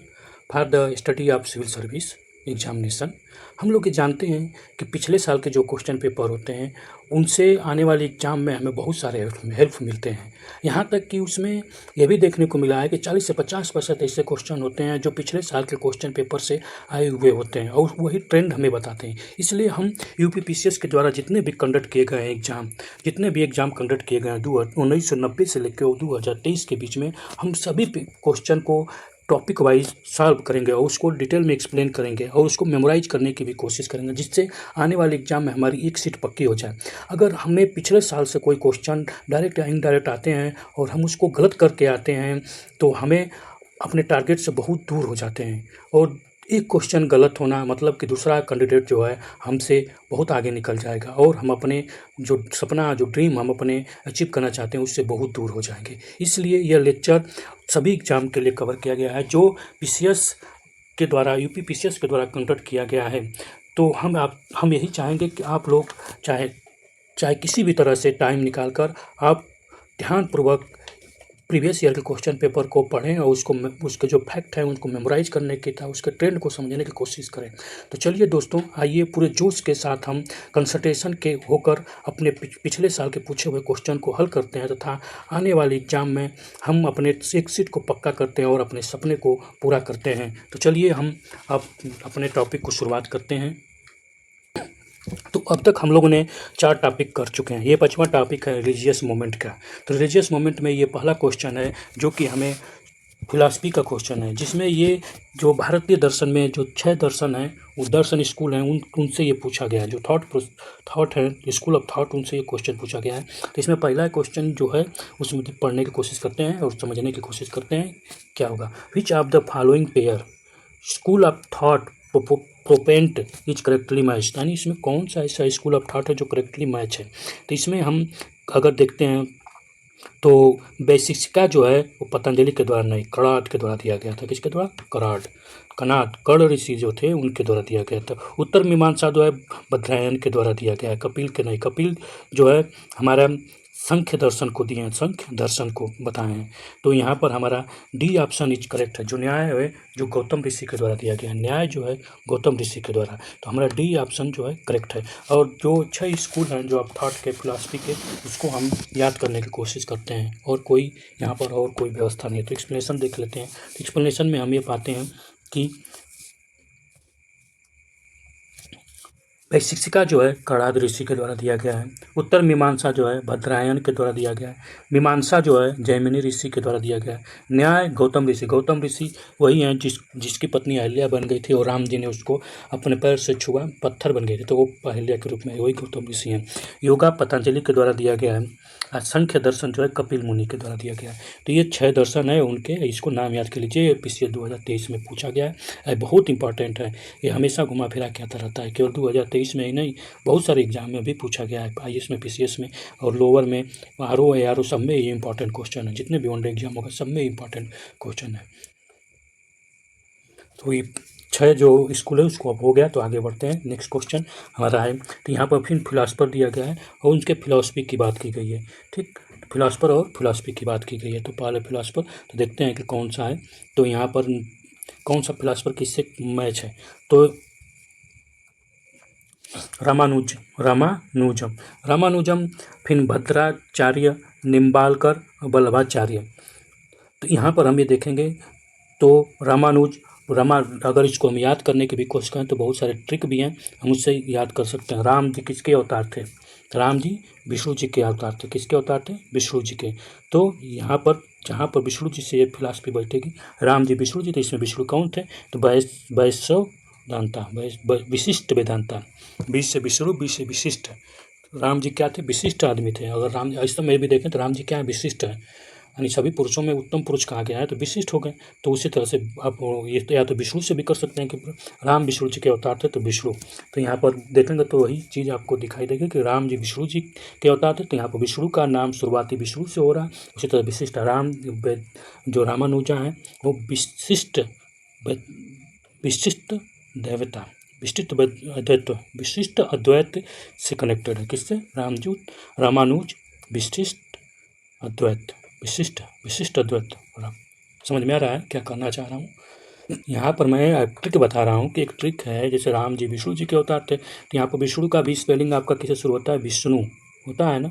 for the study of civil service examination. हम लोग ये जानते हैं कि पिछले साल के जो क्वेश्चन पेपर होते हैं उनसे आने वाले एग्ज़ाम में हमें बहुत सारे हेल्प मिलते हैं। यहाँ तक कि उसमें यह भी देखने को मिला है कि 40 से 50% ऐसे क्वेश्चन होते हैं जो पिछले साल के क्वेश्चन पेपर से आए हुए होते हैं और वही ट्रेंड हमें बताते हैं। इसलिए हम यूपीपीसीएस के द्वारा जितने भी कंडक्ट किए गए एग्ज़ाम कंडक्ट किए गए हैं 1990 से लेकर 2023 के बीच में, हम सभी क्वेश्चन को टॉपिक वाइज सॉल्व करेंगे और उसको डिटेल में एक्सप्लेन करेंगे और उसको मेमोराइज करने की भी कोशिश करेंगे, जिससे आने वाले एग्जाम में हमारी एक सीट पक्की हो जाए। अगर हमें पिछले साल से कोई क्वेश्चन डायरेक्ट या इनडायरेक्ट आते हैं और हम उसको गलत करके आते हैं तो हमें अपने टारगेट से बहुत दूर हो जाते हैं। और एक क्वेश्चन गलत होना मतलब कि दूसरा कैंडिडेट जो है हमसे बहुत आगे निकल जाएगा और हम अपने जो सपना जो ड्रीम हम अपने अचीव करना चाहते हैं उससे बहुत दूर हो जाएंगे। इसलिए यह लेक्चर सभी एग्जाम के लिए कवर किया गया है जो पीसीएस के द्वारा यूपीपीसीएस के द्वारा कंडक्ट किया गया है। तो हम यही चाहेंगे कि आप लोग चाहे किसी भी तरह से टाइम निकाल कर आप ध्यानपूर्वक प्रीवियस ईयर के क्वेश्चन पेपर को पढ़ें और उसके जो फैक्ट हैं उनको मेमोराइज करने की था उसके ट्रेंड को समझने की कोशिश करें। तो चलिए दोस्तों, आइए पूरे जोश के साथ हम कंसल्टेशन के होकर अपने पिछले साल के पूछे हुए क्वेश्चन को हल करते हैं तथा आने वाले एग्जाम में हम अपने एक सीट को पक्का करते हैं और अपने सपने को पूरा करते हैं। तो चलिए हम अब अपने टॉपिक को शुरुआत करते हैं। तो अब तक हम लोगों ने 4 टॉपिक कर चुके हैं। ये 5वां टॉपिक है रिलीजियस मूवमेंट का। तो रिलीजियस मूवमेंट में ये पहला क्वेश्चन है जो कि हमें फिलॉसफी का क्वेश्चन है, जिसमें ये जो भारतीय दर्शन में जो 6 दर्शन हैं वो दर्शन स्कूल हैं उनसे ये पूछा गया है। जो थॉट है स्कूल ऑफ थॉट, उनसे ये क्वेश्चन पूछा गया है। तो इसमें पहला क्वेश्चन जो है उसमें पढ़ने की कोशिश करते हैं और समझने की कोशिश करते हैं क्या होगा। Which of the following pair school of thought proponent is correctly match, यानी इसमें कौन सा ऐसा स्कूल ऑफ थॉट है जो करेक्टली मैच है। तो इसमें हम अगर देखते हैं तो वैशिष्टिका जो है वो पतंजलि के द्वारा नहीं, कणाद के द्वारा दिया गया था। किसके द्वारा? कर्ण ऋषि जो थे उनके द्वारा दिया गया था। उत्तर मीमांसा जो है बद्रायन के द्वारा दिया गया है, कपिल के नहीं। कपिल जो है हमारा संख्य दर्शन को दिए हैं, संख्य दर्शन को बताए हैं। तो यहाँ पर हमारा डी ऑप्शन इज करेक्ट है। जो न्याय है जो गौतम ऋषि के द्वारा दिया गया है, न्याय जो है गौतम ऋषि के द्वारा, तो हमारा डी ऑप्शन जो है करेक्ट है। और जो 6 स्कूल हैं जो आप थॉट के फिलॉसफी के, उसको हम याद करने की कोशिश करते हैं और कोई यहाँ पर और कोई व्यवस्था नहीं है। तो एक्सप्लेनेशन देख लेते हैं। तो एक्सप्लेनेशन में हम ये पाते हैं कि वैशिष्टिका जो है कणाद ऋषि के द्वारा दिया गया है। उत्तर मीमांसा जो है भद्रायन के द्वारा दिया गया है। मीमांसा जो है जैमिनी ऋषि के द्वारा दिया गया है। न्याय गौतम ऋषि वही हैं जिसकी पत्नी अहिल्या बन गई थी और राम जी ने उसको अपने पैर से छुआ, पत्थर बन गए थे, तो वो अहिल्या के रूप में वही गौतम ऋषि हैं। योगा पतंजलि के द्वारा दिया गया है। संख्य दर्शन जो है कपिल मुनि के द्वारा दिया गया है। तो ये 6 दर्शन है उनके, इसको नाम याद कर लीजिए। पीसीएस 2023 में पूछा गया है, बहुत इंपॉर्टेंट है। ये हमेशा घुमा फिरा के आता रहता है, केवल 2023 में ही नहीं, बहुत सारे एग्जाम में भी पूछा गया है, आईएएस में, पीसीएस में और लोअर में, आरओ एआरओ सब में ये इंपॉर्टेंट क्वेश्चन है। जितने भी वनडे एग्जाम होगा सब में इंपॉर्टेंट क्वेश्चन है। तो ये 6 जो स्कूल है उसको अब हो गया। तो आगे बढ़ते हैं। नेक्स्ट क्वेश्चन हमारा है, तो यहाँ पर फिर फिलासफर दिया गया है और उनके फिलॉसफी की बात की गई है। ठीक, फिलासफर और फिलॉसफी की बात की गई है। तो पहले फिलासफर, तो देखते हैं कि कौन सा है। तो यहाँ पर कौन सा फिलासफर किससे मैच है। तो रामानुजम, फिर भद्राचार्य, निम्बालकर, वल्लभाचार्य। तो यहाँ पर हम ये देखेंगे तो रमा अगर इसको हम याद करने की भी कोशिश करें तो बहुत सारे ट्रिक भी हैं, हम उससे याद कर सकते हैं। राम जी किसके अवतार थे? राम जी विष्णु जी के अवतार थे। किसके अवतार थे? विष्णु जी के। तो यहाँ पर जहाँ पर विष्णु जी से ये फिलॉसफी बैठेगी, राम जी विष्णु जी, तो इसमें विष्णु कौन थे? तो वैष्णव वेदांता, विशिष्ट वेदांता। बीस से विष्णु, बीस से विशिष्ट। राम जी क्या थे? विशिष्ट आदमी थे। अगर राम ऐसा में भी देखें तो राम जी क्या है? विशिष्ट है, यानी सभी पुरुषों में उत्तम पुरुष कहा गया है तो विशिष्ट हो गए। तो उसी तरह से आप ये तो या तो विष्णु से भी कर सकते हैं कि राम विष्णु जी के अवतार थे तो विष्णु। तो यहाँ पर देखेंगे तो वही चीज़ आपको दिखाई देगी कि राम जी विष्णु जी के अवतार थे, तो यहाँ पर विष्णु का नाम शुरुआती विष्णु से हो रहा है। उसी तरह विशिष्ट जो रामानुजा हैं वो विशिष्ट देवता, विशिष्ट अद्वैत से कनेक्टेड है। किससे? रामानुज विशिष्ट अद्वैत, विशिष्ट अद्वैत। समझ में आ रहा है क्या करना चाह रहा हूँ? यहाँ पर मैं ट्रिक बता रहा हूँ कि एक ट्रिक है, जैसे राम जी विष्णु जी के अवतार थे, तो यहाँ पर विष्णु का भी स्पेलिंग आपका किससे शुरू होता है? विष्णु होता है ना,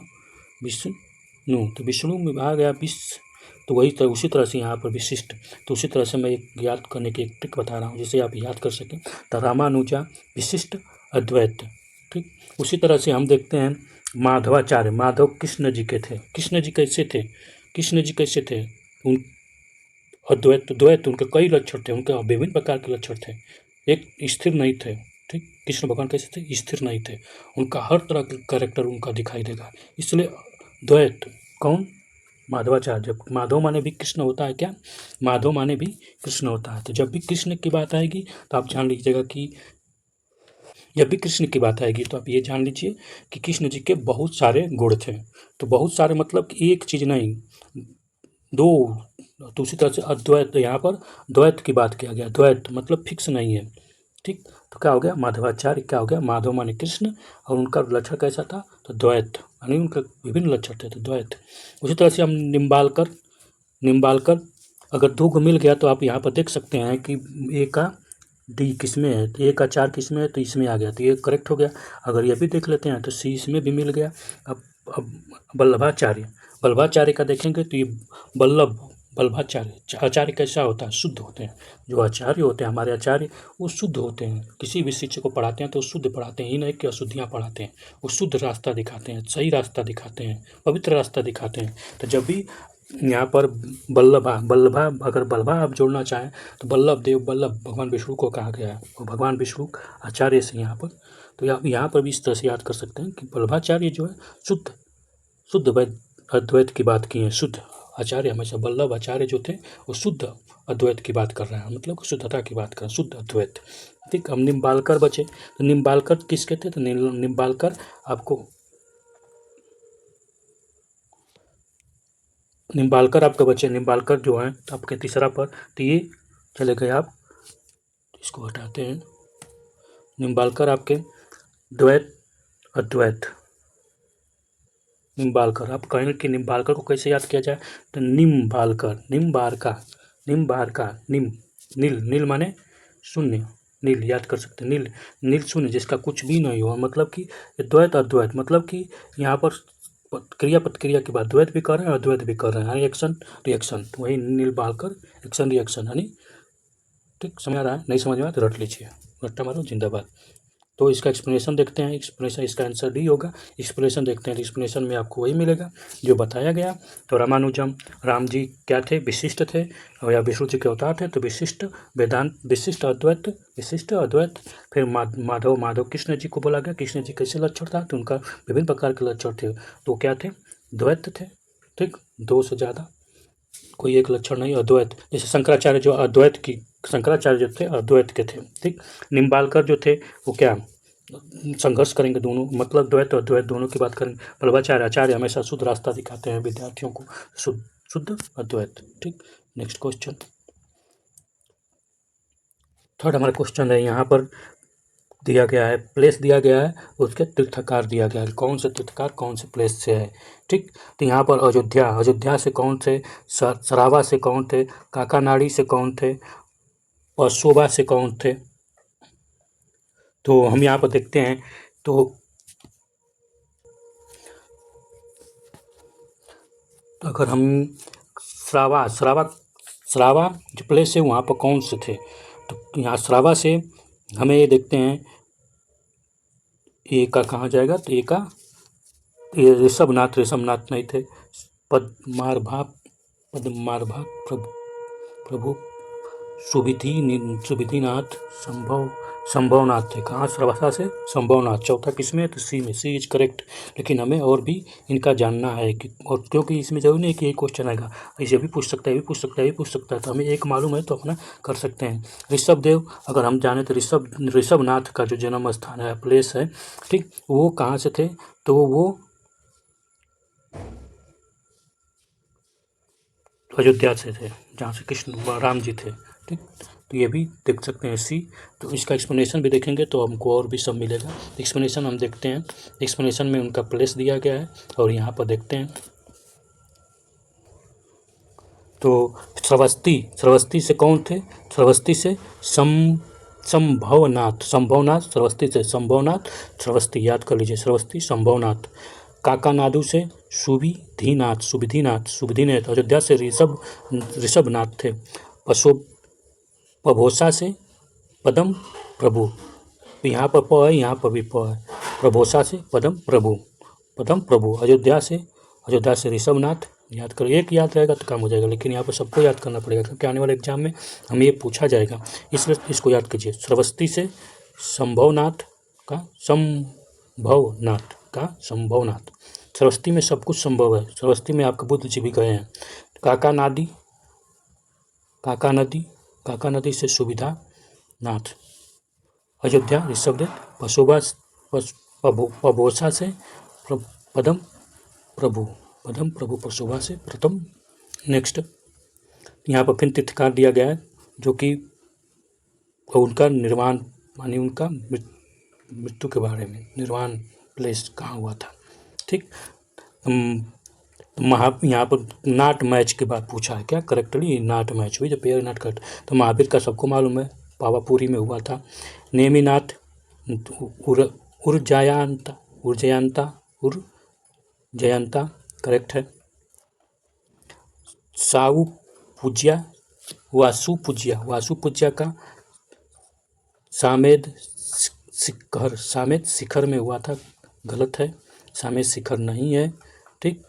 विष्णु। तो विष्णु में आ गया विश्व, तो वही तरह उसी तरह से यहाँ पर विशिष्ट। तो उसी तरह से मैं एक याद करने की एक ट्रिक बता रहा हूँ जिसे आप याद कर सकें। तो रामानुजा विशिष्ट अद्वैत, ठीक। उसी तरह से हम देखते हैं माधवाचार्य। माधव कृष्ण जी के थे। कृष्ण जी कैसे थे? कृष्ण जी कैसे थे? उन द्वैत उनके कई लक्षण थे, उनके विभिन्न प्रकार के लक्षण थे, एक स्थिर नहीं थे, ठीक। कृष्ण भगवान कैसे थे? स्थिर नहीं थे, उनका हर तरह का कैरेक्टर उनका दिखाई देगा, इसलिए द्वैत। कौन? माधवाचार्य। जब माधव माने भी कृष्ण होता है, क्या? माधव माने भी कृष्ण होता है। तो जब भी कृष्ण की बात आएगी तो आप जान लीजिएगा कि जब भी कृष्ण की बात आएगी तो आप ये जान लीजिए कि कृष्ण जी के बहुत सारे गुण थे। तो बहुत सारे मतलब कि एक चीज़ नहीं, दो। तो उसी तरह से अद्वैत, यहाँ पर द्वैत की बात किया गया। द्वैत मतलब फिक्स नहीं है, ठीक। तो क्या हो गया? माधवाचार्य क्या हो गया? माधव माने कृष्ण, और उनका लक्षण कैसा था? तो द्वैत, यानी उनके विभिन्न लक्षण थे, तो द्वैत। उसी तरह से हम निम्बालकर अगर दो को मिल गया तो आप यहाँ पर देख सकते हैं कि ए का डी किसमें है, तो ए का 4 किसमें है, तो इसमें आ गया, तो ये करेक्ट हो गया। अगर ये भी देख लेते हैं तो सी इसमें भी मिल गया। अब वल्लभाचार्य का देखेंगे तो ये वल्लभाचार्य। आचार्य कैसा होता है? शुद्ध होते हैं। जो आचार्य होते हैं, हमारे आचार्य, वो शुद्ध होते हैं। किसी भी शिष्य को पढ़ाते हैं तो शुद्ध पढ़ाते हैं, ही नहीं कि अशुद्धियाँ पढ़ाते हैं। वो शुद्ध रास्ता दिखाते हैं, सही रास्ता दिखाते हैं, पवित्र रास्ता दिखाते हैं। तो जब भी यहाँ पर वल्लभा अगर वल्लभा आप जोड़ना चाहें तो वल्लभ भगवान विष्णु को कहा गया है, और भगवान विष्णु आचार्य से यहाँ पर। तो यहाँ पर भी इस तरह से याद कर सकते हैं कि वल्लभाचार्य जो है शुद्ध अद्वैत की बात की है। शुद्ध आचार्य हमेशा वल्लभ आचार्य जो थे वो शुद्ध अद्वैत की बात कर रहे हैं, मतलब शुद्धता की बात कर रहे हैं, शुद्ध अद्वैत, ठीक। हम निम्बालकर बचे, तो निम्बालकर किसके थे? तो निम्बालकर आपके बचे। निम्बालकर जो हैं आपके तीसरा पर, तो ये चले गए आप, इसको हटाते हैं। निम्बालकर आपके द्वैत अद्वैत। निम्बालकर, आप कहेंगे कि निम्बालकर को कैसे याद किया जाए? तो नील माने शून्य, नील याद कर सकते हैं। नील शून्य, जिसका कुछ भी नहीं हुआ, मतलब कि द्वैत अद्वैत, मतलब कि यहाँ पर क्रिया प्रतिक्रिया के बाद द्वैत भी कर रहे हैं, अद्वैत भी कर रहे हैं, यानी एक्शन रिएक्शन। तो वही नीलबालकर, एक्शन रिएक्शन, यानी ठीक। समझ आ रहा है? नहीं समझ में आया तो रट लीजिए, रट्टा मारो जिंदाबाद। तो इसका एक्सप्लेनेशन देखते हैं। एक्सप्लेनेशन, इसका आंसर डी होगा। एक्सप्लेनेशन देखते हैं, तो एक्सप्लेनेशन में आपको वही मिलेगा जो बताया गया। तो रामानुजम, राम जी क्या थे? विशिष्ट थे, और या विष्णु जी के अवतार थे, तो विशिष्ट वेदांत, विशिष्ट अद्वैत। फिर माधव कृष्ण जी को बोला गया। कृष्ण जी कैसे लक्षण था? तो उनका विभिन्न प्रकार के लक्षण थे, तो क्या थे? द्वैत थे, ठीक। दो से ज़्यादा कोई एक लक्षण नहीं, अद्वैत। जैसे शंकराचार्य जो थे अद्वैत के थे, ठीक। निम्बालकर जो थे वो क्या? संघर्ष करेंगे दोनों, मतलब द्वैत और अद्वैत दोनों की बात करेंगे। वल्लभाचार्य आचार्य हमेशा शुद्ध रास्ता दिखाते हैं विद्यार्थियों को, शुद्ध अद्वैत, ठीक। नेक्स्ट क्वेश्चन, थर्ड हमारा क्वेश्चन है, यहाँ पर दिया गया है, प्लेस दिया गया है, उसके तीर्थकार दिया गया है, कौन से तीर्थकार कौन से प्लेस से है, ठीक। तो यहाँ पर अयोध्या से कौन थे? सरावा से कौन थे? काकानाड़ी से कौन थे? और शोभा से कौन थे? तो हम यहाँ पर देखते हैं, तो अगर हम श्रावा श्रावा जो प्लेस है वहाँ पर कौन से थे, तो यहाँ श्रावा से हमें ये देखते हैं ए का कहाँ जाएगा, तो ए का ये ऋषभनाथ नहीं थे। पद्मार्भा प्रभु प्रभु सुविधिनाथ संभवनाथ थे। कहाँ श्रवसा से संभवनाथ। चौथा किसमें, तो सी में, सी इज करेक्ट। लेकिन हमें और भी इनका जानना है कि, और क्योंकि इसमें जरूरी नहीं कि एक क्वेश्चन आएगा, इसे भी पूछ सकता है, भी पूछ सकता है, भी पूछ सकता है, तो हमें एक मालूम है तो अपना कर सकते हैं। ऋषभदेव अगर हम जाने तो ऋषभनाथ का जो जन्म स्थान है, प्लेस है, ठीक, वो कहाँ से थे, तो वो अयोध्या से थे, जहाँ से कृष्ण राम जी थे, ठीक। तो ये भी देख सकते हैं सी। तो इसका एक्सप्लेनेशन भी देखेंगे तो हमको और भी सब मिलेगा। एक्सप्लेनेशन हम देखते हैं, एक्सप्लेनेशन में उनका प्लेस दिया गया है और यहाँ पर देखते हैं। तो श्रावस्ती से कौन थे, श्रावस्ती से संभवनाथ श्रावस्ती से संभवनाथ, श्रावस्ती याद कर लीजिए, श्रावस्ती संभवनाथ। काकानाडू से सुविधिनाथ अयोध्या से ऋषभनाथ थे। पभोसा से पदम प्रभु, यहाँ पर प है, यहाँ पर भी प है। प्रभोसा से पदम प्रभु अयोध्या से ऋषभनाथ। याद करो, एक याद रहेगा तो काम हो जाएगा, लेकिन यहाँ पर सबको याद करना पड़ेगा क्योंकि आने वाले एग्जाम में हमें ये पूछा जाएगा, इसलिए इसको याद कीजिए। श्रावस्ती से संभवनाथ का संभवनाथ। श्रावस्ती में सब कुछ संभव है, श्रावस्ती में आपके बुद्ध जी भी गए हैं। काका नदी से सुविधा नाथ। अयोध्या ऋषभदेव। पभोसा से पदम प्रभु पशुभा से प्रथम। नेक्स्ट यहाँ पर फिर तीर्थकार दिया गया है, जो कि उनका निर्वाण मानी उनका मृत्यु के बारे में, निर्वाण प्लेस कहाँ हुआ था, ठीक। यहाँ पर नाट मैच के बाद पूछा है क्या, करेक्टली नाट मैच हुई, जब पेयर नाट करेक्ट। तो महावीर का सबको मालूम है, पावापुरी में हुआ था। नेमिनाथ उर्जयंता करेक्ट है। वासु पूज्या का सामेद शिखर में हुआ था, गलत है, सामेद शिखर नहीं है, ठीक।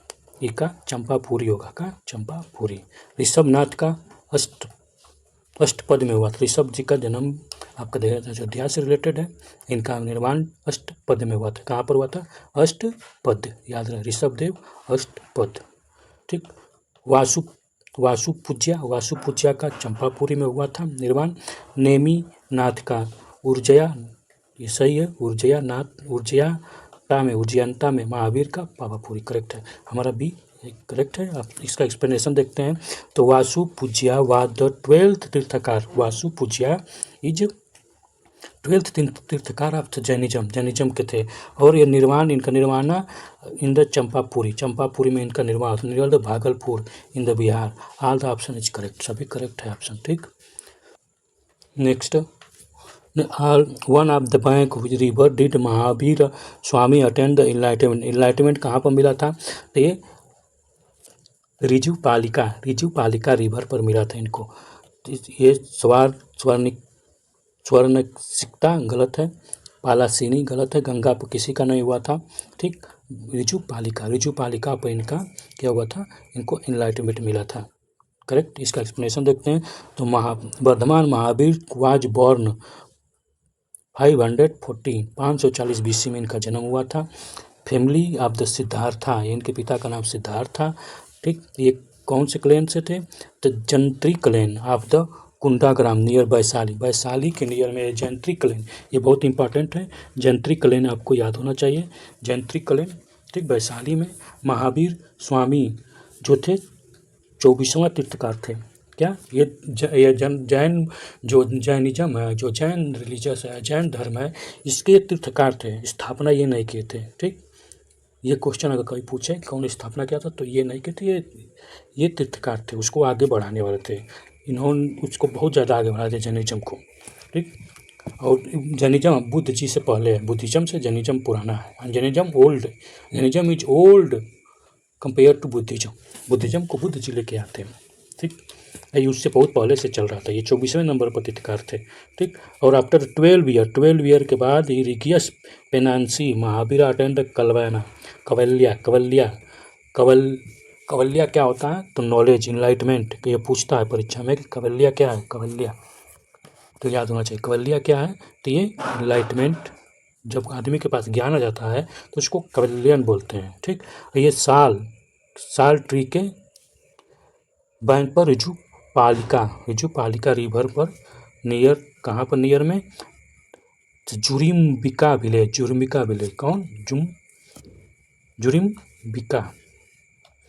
इसका चंपापुरी होगा, का चंपापुरी। ऋषभनाथ का अष्टपद में हुआ था। ऋषभ जी का जन्म आपका अयोध्या से रिलेटेड है, इनका निर्माण अष्टपद में हुआ था। कहाँ पर हुआ था, अष्टपद, याद रहे, ऋषभदेव अष्टपद, ठीक। वासु पूज्या का चंपापुरी में हुआ था निर्माण। नेमी नाथ का उर्जया, ये सही है, उज्जयंता में महावीर का पावापुरी करेक्ट है, हमारा बी करेक्ट है। आप इसका एक्सप्लेनेशन देखते हैं। तो Vasupujya was the 12th tirthankara. Vasupujya is 12th tirthankara of Jainism के थे, और ये इनका निर्माण इन द चंपापुरी में इनका निर्माण, near the Bhagalpur in the Bihar. All the option is correct, सभी करेक्ट है ऑप्शन, ठीक। Next, one of the bank river did Mahavir Swami attend the enlightenment कहाँ पर मिला था, तो ये रिजु पालिका रिवर पर मिला था इनको। ये स्वर्णसिक्ता गलत है, पालासीनी गलत है, गंगा पर किसी का नहीं हुआ था, ठीक। रिजु पालिका पर इनका क्या हुआ था, इनको इनलाइटमेंट मिला था, करेक्ट। इसका एक्सप्लेनेशन देखते हैं। तो Vardhaman Mahavir was born 540 BC में इनका जन्म हुआ था। फैमिली ऑफ द सिद्धार्था, इनके पिता का नाम सिद्धार्थ था, ठीक। ये कौन से क्लेन से थे, तो Jnatri clan of the Kundagrama near Vaishali के नियर में जंत्री क्लेन, ये बहुत इंपॉर्टेंट है, जंत्री क्लेन आपको याद होना चाहिए, जंत्री क्लेन, ठीक, वैशाली में। महावीर स्वामी जो थे 24वां तीर्थकार थे, क्या ये जैन जो जैनिज्म है, जो जैन रिलीजियस है, जैन धर्म है, इसके तीर्थकार थे, स्थापना ये नहीं किए थे, ठीक। ये क्वेश्चन अगर कोई पूछे कौन स्थापना किया था, तो ये नहीं किए थे, ये तीर्थकार थे, उसको आगे बढ़ाने वाले थे, इन्होंने उसको बहुत ज़्यादा आगे बढ़ाया जैनिज्म को, ठीक। और जैनिज्म बुद्ध जी से पहले है, बुद्धिज्म से जैनिज्म पुराना है, Jainism is old compare to Buddhism को बुद्ध जी लेके आते हैं, ठीक। ये उससे बहुत पहले से चल रहा था, ये 24वें नंबर पर तीर्थकार थे, ठीक। और आफ्टर 12 ईयर के बाद इरिगियस पेनांसी महावीर अटेंड कलवाना कवल्या कवल्या कवल कवल्या क्या होता है, तो नॉलेज इनलाइटमेंट, ये पूछता है परीक्षा में कि कवल्या क्या है, कवल्या तो याद होना चाहिए। कवल्या क्या है, तो ये इनलाइटमेंट, जब आदमी के पास ज्ञान आ जाता है तो उसको कवल्यान बोलते हैं, ठीक। ये साल ट्री के बैंक पर रिजू पालिका रिवर पर नियर, कहाँ पर नियर में, जुरिम्बिका विलेज कौन, जुरिम्बिका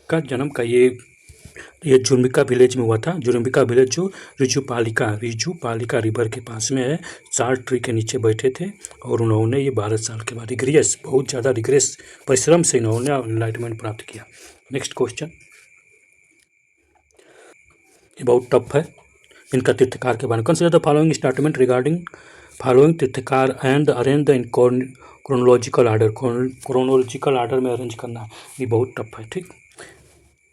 का जन्म का ये जुर्मिका विलेज में हुआ था। जुर्मिका विलेज जो रिजू पालिका रिवर के पास में है, साल ट्री के नीचे बैठे थे और उन्होंने ये 12 साल के बाद बहुत ज़्यादा रिग्रेस परिश्रम से इन्होंने एनलाइटमेंट प्राप्त किया। नेक्स्ट क्वेश्चन, ये बहुत टफ है, इनका तीर्थकार के बारे में। Consider the following statement regarding following tirthankara and arrange the in chronological order में अरेंज करना, ये बहुत टफ है, ठीक।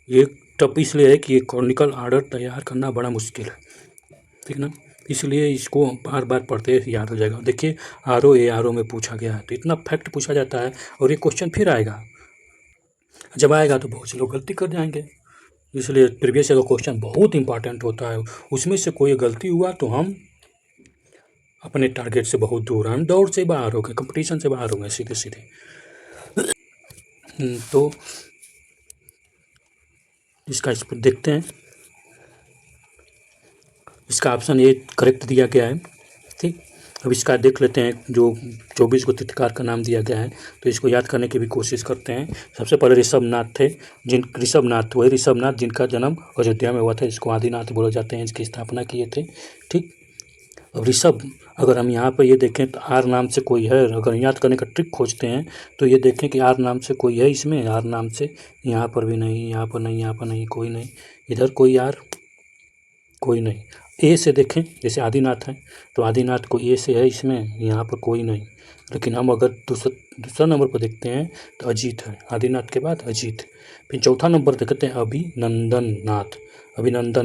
ये टफ इसलिए है कि ये क्रॉनिकल आर्डर तैयार करना बड़ा मुश्किल है, ठीक ना, इसलिए इसको बार बार पढ़ते याद हो जाएगा। देखिए आर ओ में पूछा गया है, तो इतना फैक्ट पूछा जाता है और ये क्वेश्चन फिर आएगा, जब आएगा तो बहुत से लोग गलती कर जाएंगे, इसलिए प्रीवियस ईयर का क्वेश्चन बहुत इंपॉर्टेंट होता है। उसमें से कोई गलती हुआ तो हम अपने टारगेट से बहुत दूर, हम दौड़ से बाहर हो गए, कंपटीशन से बाहर हो गए सीधे सीधे। तो इसका इस पर देखते हैं, इसका ऑप्शन ए करेक्ट दिया गया है, ठीक। अब इसका देख लेते हैं, जो 24 को तीर्थकार का नाम दिया गया है, तो इसको याद करने की भी कोशिश करते हैं। सबसे पहले ऋषभनाथ थे, वही ऋषभनाथ जिनका जन्म अयोध्या में हुआ था, इसको आदिनाथ बोले जाते हैं, इसकी स्थापना किए थे, ठीक। अब ऋषभ, अगर हम यहाँ पर ये देखें तो आर नाम से कोई है, अगर याद करने का ट्रिक खोजते हैं तो ये देखें कि आर नाम से कोई है इसमें, आर नाम से यहाँ पर भी नहीं, यहाँ पर नहीं, यहाँ पर नहीं, कोई नहीं, इधर कोई आर, कोई नहीं। ए से देखें, जैसे आदिनाथ है तो आदिनाथ को ए से है इसमें, यहाँ पर कोई नहीं। लेकिन हम अगर दूसरा नंबर पर देखते हैं तो अजीत है, आदिनाथ के बाद अजीत। फिर चौथा नंबर देखते हैं अभिनंदन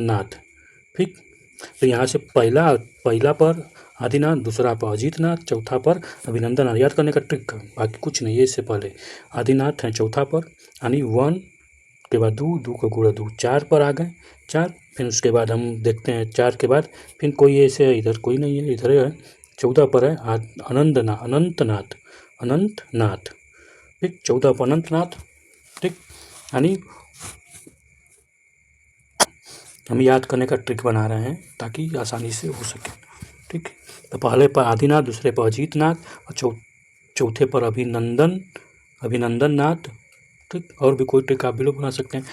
नाथ, ठीक। तो यहाँ से पहला पर आदिनाथ, दूसरा पर अजीत नाथ, चौथा पर अभिनंदन नाथ। याद करने का ट्रिक, बाकी कुछ नहीं है, इससे पहले आदिनाथ हैं चौथा पर, यानी 1 के बाद दू को गुणा 2, 4 पर आ गए, 4। फिर उसके बाद हम देखते हैं 4 के बाद फिर कोई ऐसे है, इधर कोई नहीं है, इधर है 14 पर है अनंतनाथ, ठीक। 14 पर अनंतनाथ, ठीक। यानी हम याद करने का ट्रिक बना रहे हैं ताकि आसानी से हो सके, ठीक। तो पहले पर आदिनाथ, दूसरे पर अजीत नाथ और चौथे पर अभिनंदन नाथ, ठीक। और भी कोई ट्रिक आप भी लोग बना सकते हैं।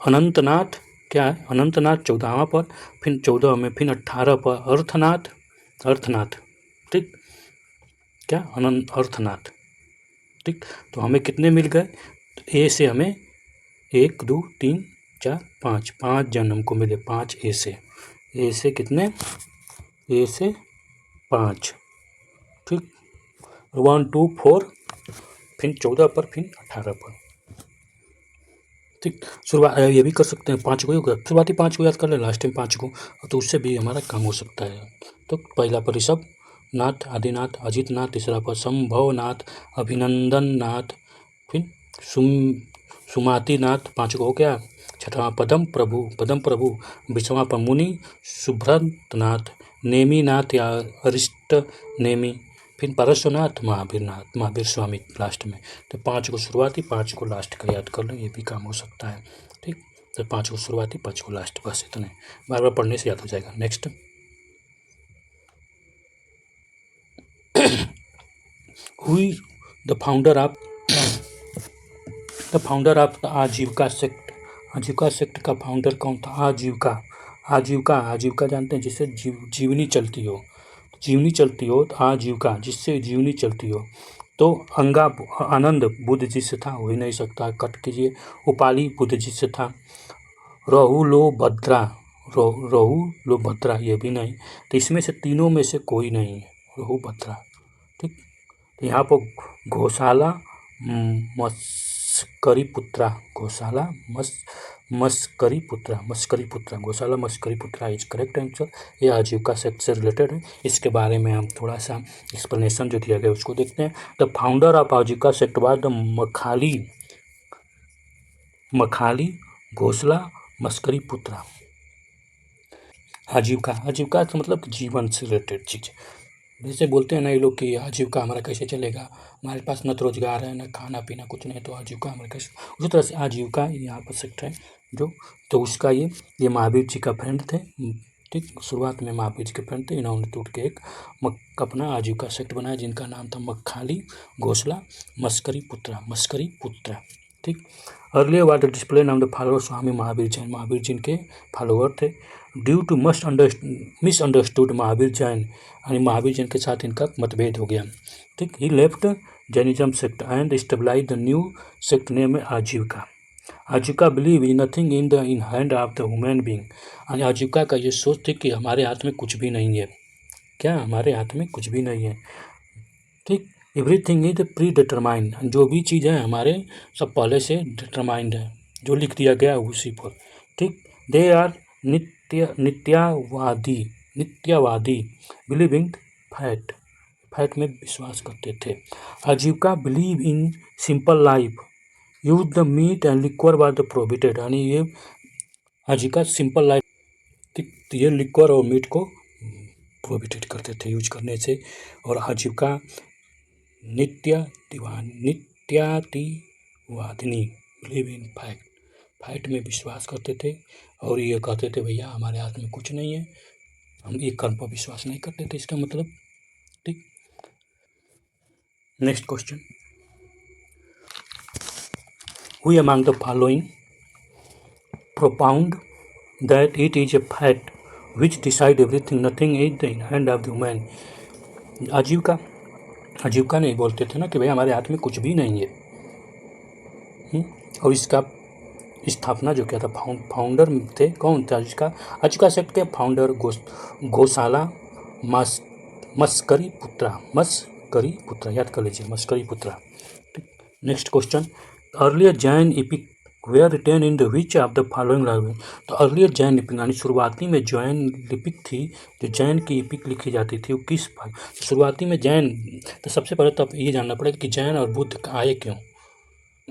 अनंतनाथ क्या है, अनंतनाथ 14वां पर, फिर 14 में फिर 18 पर अर्थनाथ, ठीक। क्या अर्थनाथ, ठीक। तो हमें कितने मिल गए, तो ए से हमें 1 2 3 4 5 जन हमको मिले, 5 ए से कितने, ए से 5, ठीक। 1 2 4 फिर 14 पर, फिर 18 पर, ठीक। शुरुआत ये भी कर सकते हैं, 5 को ही होगा, शुरुआती 5 को याद कर ले, लास्ट में 5 को, तो उससे भी हमारा काम हो सकता है। तो पहला पर ऋषभनाथ, आदिनाथ, अजीतनाथ, तीसरा पर संभवनाथ, अभिनंदन नाथ, फिर सुमातिनाथ, 5 को हो गया। छठवां पदम प्रभु, 20वां पर मुनि सुभ्रतनाथ, नेमिनाथ या अरिष्ट नेमी, फिर पारस्वनाथ, महावीर स्वामी लास्ट में। तो 5 को शुरुआती, 5 को लास्ट का याद कर लो, ये भी काम हो सकता है, ठीक। तो 5 को शुरुआती, 5 को लास्ट, बस इतने, बार बार पढ़ने से याद हो जाएगा। नेक्स्ट, हुई द फाउंडर ऑफ द आजीविका सेक्ट का फाउंडर कौन था, आजीविका जानते हैं, जिससे जीवनी चलती हो, तो आजीविका, जिससे जीवनी चलती हो, तो आनंद बुद्ध जी से था, हो ही नहीं सकता, कट कीजिए। उपाली बुद्ध जी से था। रहुलो भद्रा ये भी नहीं, तो इसमें से तीनों में से कोई नहीं है, रहु भद्रा, ठीक। तो यहाँ पर घोषाला मस्करी पुत्रा, मस्करीपुत्रा गौशाला मस्करीपुत्रा इज करेक्ट आंसर। ये आजीविका सेक्टर से रिलेटेड है। इसके बारे में हम थोड़ा सा एक्सप्लेनेशन जो दिया गया उसको देखते हैं। द फाउंडर ऑफ आजीविका सेक्टर वाज द मखाली घोसला मस्करीपुत्रा। आजीविका का मतलब जीवन से रिलेटेड चीज़। जैसे बोलते हैं ना ये लोग कि आजीविका हमारा कैसे चलेगा, हमारे पास न तो रोजगार है न खाना पीना कुछ नहीं, तो आजीविका हमारा कैसे। उसी तरह से आजीविका यहाँ पर सेक्टर है जो, तो उसका ये महावीर जी का फ्रेंड थे। ठीक, शुरुआत में महावीर जी के फ्रेंड थे। इन्होंने टूट के एक अपना आजीविका सेक्टर बनाया जिनका नाम था मखाली घोसला मस्करीपुत्रा। ठीक, अर्लियर वाज द डिस्प्ले नाम द फॉलोअर स्वामी महावीर जैन। महावीर जी के फॉलोअर थे। Due to misunderstood Mahavir Jain, यानी महावीर जैन के साथ इनका मतभेद हो गया। ठीक, he left Jainism sect and stabilise the new sect name Ajivika believe in nothing in hand of the human being. यानी आजीविका का ये सोच थी कि हमारे हाथ में कुछ भी नहीं है। क्या हमारे हाथ में कुछ भी नहीं है। ठीक, एवरीथिंग इज प्री डिटरमाइंड, जो भी चीज़ है हमारे सब पहले से डिटरमाइंड है, जो लिख दिया गया उसी पर। ठीक, दे आर नित्यवादी बिलीविंग फैट में विश्वास करते थे। Ajivika believe in simple life use the meat and liquor was the prohibited. यानी ये आजीविका सिंपल लाइफ, ये लिक्वर और मीट को प्रोहिबिटेड करते थे यूज करने से। और आजीविका नित्यातिवादिनी बिलीव इन फैट में विश्वास करते थे। और ये कहते थे भैया हमारे हाथ में कुछ नहीं है, हम एक कर्म पर विश्वास नहीं करते थे, इसका मतलब। ठीक, नेक्स्ट क्वेश्चन, हुई among the following propound that it is a fact which decide everything, nothing is in the hand of the human। आजीविका नहीं बोलते थे ना कि भाई हमारे हाथ में कुछ भी नहीं है। और इसका स्थापना जो किया था फाउंडर थे कौन था इसका, आजीविका सेक्ट के फाउंडर गौशाला मस्करीपुत्रा, याद कर लीजिए Maskariputra. Next question, earlier Jain epic were written in the which of the following language. तो अर्लियर जैन लिपिक यानी शुरुआती में जैन लिपिक थी, जो जैन की लिपिक लिखी जाती थी वो किस भाई शुरुआती में जैन। तो सबसे पहले तो आप ये जानना पड़ेगा कि जैन और बुद्ध आए क्यों।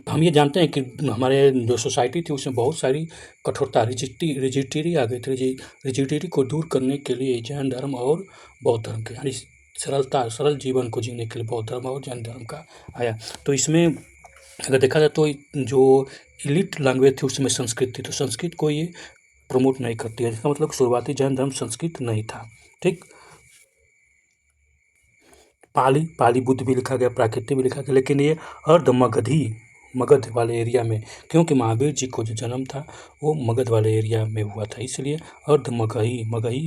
हम ये जानते हैं कि हमारे जो सोसाइटी थी उसमें बहुत सारी कठोरता रिजिडिटी आ गई थी। रिजिडिटी को दूर करने के लिए जैन धर्म और बौद्ध धर्म के, यानी सरल जीवन को जीने के लिए बौद्ध धर्म और जैन धर्म का आया। तो इसमें अगर देखा जाए तो जो इलिट लैंग्वेज थी उसमें संस्कृत थी, तो संस्कृत को ये प्रमोट नहीं करती है। इसका मतलब शुरुआती जैन धर्म संस्कृत नहीं था। ठीक, पाली बुद्ध भी लिखा गया, प्राकृतिक भी लिखा गया, लेकिन ये मगध वाले एरिया में, क्योंकि महावीर जी को जो जन्म था वो मगध वाले एरिया में हुआ था, इसलिए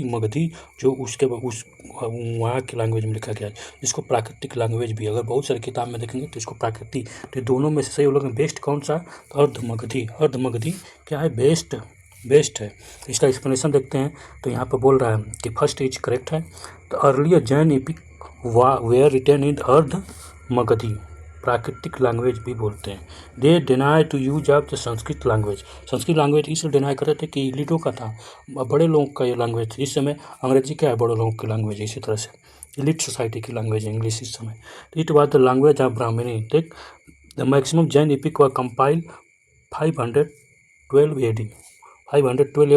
मगधी जो उसके उस वहाँ की लैंग्वेज में लिखा गया है, जिसको प्राकृतिक लैंग्वेज भी, अगर बहुत सारी किताब में देखेंगे तो इसको प्राकृतिक, तो दोनों में से सही लोग बेस्ट कौन सा, तो अर्धमगधी क्या है, बेस्ट है। इसका एक्सप्लेनेशन देखते हैं। तो यहाँ पर बोल रहा है कि फर्स्ट इज करेक्ट है। तो earlier Jain epic were written in Ardhamagadhi, प्राकृतिक लैंग्वेज भी बोलते हैं। They deny to use of the Sanskrit language इसलिए डिनाई करते थे कि इलिटों का था, बड़े लोगों का ये लैंग्वेज था। इस समय अंग्रेजी क्या है, बड़े लोगों की लैंग्वेज है, इसी तरह से इलिट सोसाइटी की लैंग्वेज है इंग्लिश इस समय। It was the language of Brahmani. ठीक, द मैक्सिमम जैन एपिक व कंपाइल 512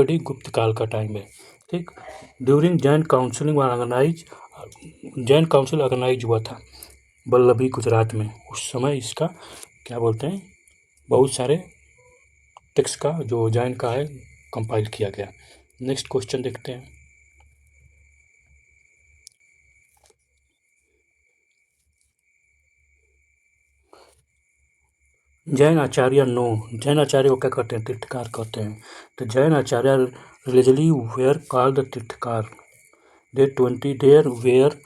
AD गुप्त काल का टाइम है। ठीक, ड्यूरिंग जैन काउंसिल ऑर्गेनाइज हुआ था वल्लभी गुजरात में, उस समय इसका क्या बोलते हैं, बहुत सारे टेक्स्ट का जो जैन का है कंपाइल किया गया। नेक्स्ट क्वेश्चन देखते हैं। जैन आचार्य को क्या करते हैं, तीर्थकार कहते हैं। तो जैन आचार्य religiously were called the tirthankara. There were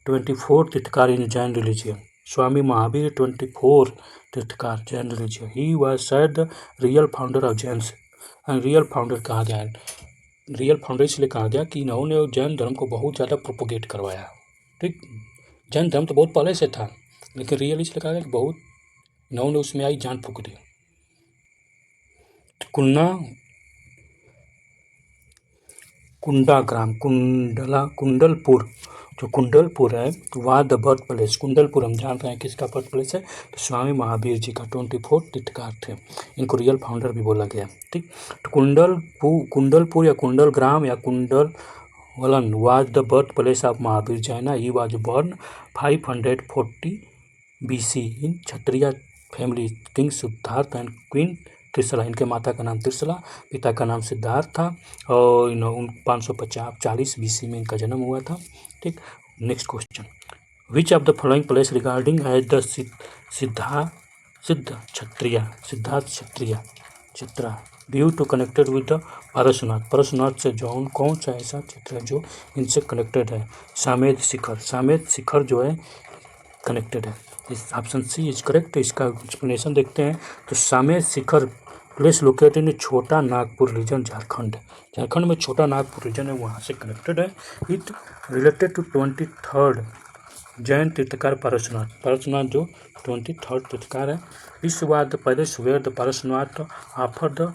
24 tirthankara in Jain religion. Swami Mahavir 24 tirthankara Jain religion. He was said the real founder of Jain. Real founder कहा गया, रियल फाउंडर इसलिए कहा गया कि इन्होंने जैन धर्म को बहुत ज़्यादा प्रोपोगेट करवाया। ठीक, जैन धर्म तो बहुत पहले से था, लेकिन रियल इसलिए कहा गया कि बहुत इन्होंने उसमें आई जान फूंक दी। कुन्ना कुंडा ग्राम कुंडलपुर, जो कुंडलपुर है वहाँ द बर्थ प्लेस। कुंडलपुर हम जान रहे हैं किसका बर्थ प्लेस है, तो स्वामी महावीर जी का 24 तीर्थकार थे, इनको रियल फाउंडर भी बोला गया। ठीक, तो कुंडलपुर या कुंडल ग्राम या Kundalavan was the birth place of Mahavir Jain. He was born 540 BC in Kshatriya family, king Siddhartha and queen Trishala. इनके माता का नाम त्रिशला, पिता का नाम सिद्धार्थ था, और 540 BC में इनका जन्म हुआ था। ठीक, next question, which of the following place regarding as the Siddhartha Kshatriya चित्रा view to connected with the Parasnath. Parasnath से जो कौन सा ऐसा चित्र है जो इनसे कनेक्टेड है? सामेद शिखर जो है कनेक्टेड है। इस ऑप्शन सी इज करेक्ट। इसका एक्सप्लेनेशन देखते हैं। तो सामेद शिखर प्लेस लोकेटेड इन छोटा नागपुर रीजन, झारखंड में छोटा नागपुर रीजन है, वहाँ से कनेक्टेड है। It related to 23rd Jain tirthankara Parasnath जो 23rd तीर्थकार है। इस बाद पहले were the Parasnath offer the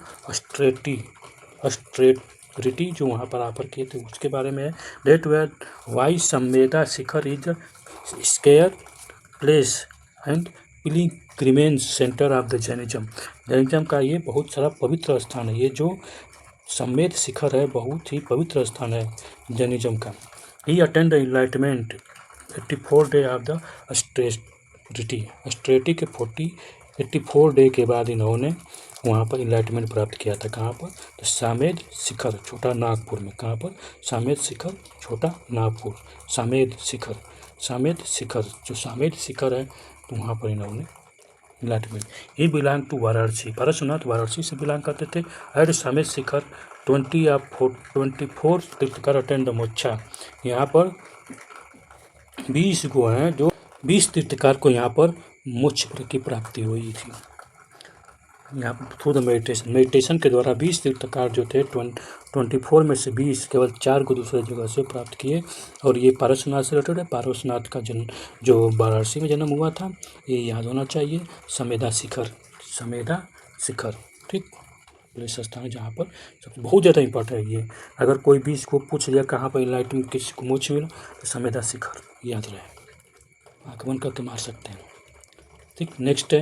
austerity जो वहाँ पर ऑफर किए थे उसके बारे में है। डेट वेयर वाई Sammed Shikhar is sacred place and pilgrimage centre of the Jainism का ये बहुत सारा पवित्र स्थान है। ये जो संवेद शिखर है बहुत ही पवित्र स्थान है जैनिज्म का। He attend the enlightenment 84 day of the austerity के 84 डे के बाद इन्होंने वहाँ पर इनलाइटमेंट प्राप्त किया था। कहाँ पर? तो सामेद शिखर छोटा नागपुर में। कहाँ पर? सामेद शिखर छोटा नागपुर। सामेद शिखर जो सामेद शिखर है तो वहाँ पर इन्होंने enlightenment. He belong to Varanasi. Parasnath Varanasi से बिलोंग करते थे। At Sammed Shikhar 24 tirthankara attend the moksha. यहाँ पर 20 को हैं जो 20 तीर्थकार को यहाँ पर मोक्ष की प्राप्ति हुई थी। यहाँ पर थ्रू द मेडिटेशन के द्वारा 20 तीर्थकार जो थे 24 में से 20 केवल 4 को दूसरे जगह से प्राप्त किए। और ये पारसनाथ से रिलेटेड है। पारसनाथ का जन्म जो वाराणसी में जन्म हुआ था, ये याद होना चाहिए। समेधा शिखर ठीक प्लेस स्थान है जहाँ पर बहुत ज़्यादा इंपॉर्टेंट है ये। अगर कोई भी इसको पूछ लिया कहाँ पर इनलाइटमेंट किसी को मोक्ष मिला, तो समेधा शिखर याद रहे, आगमन करके मार सकते हैं। ठीक, next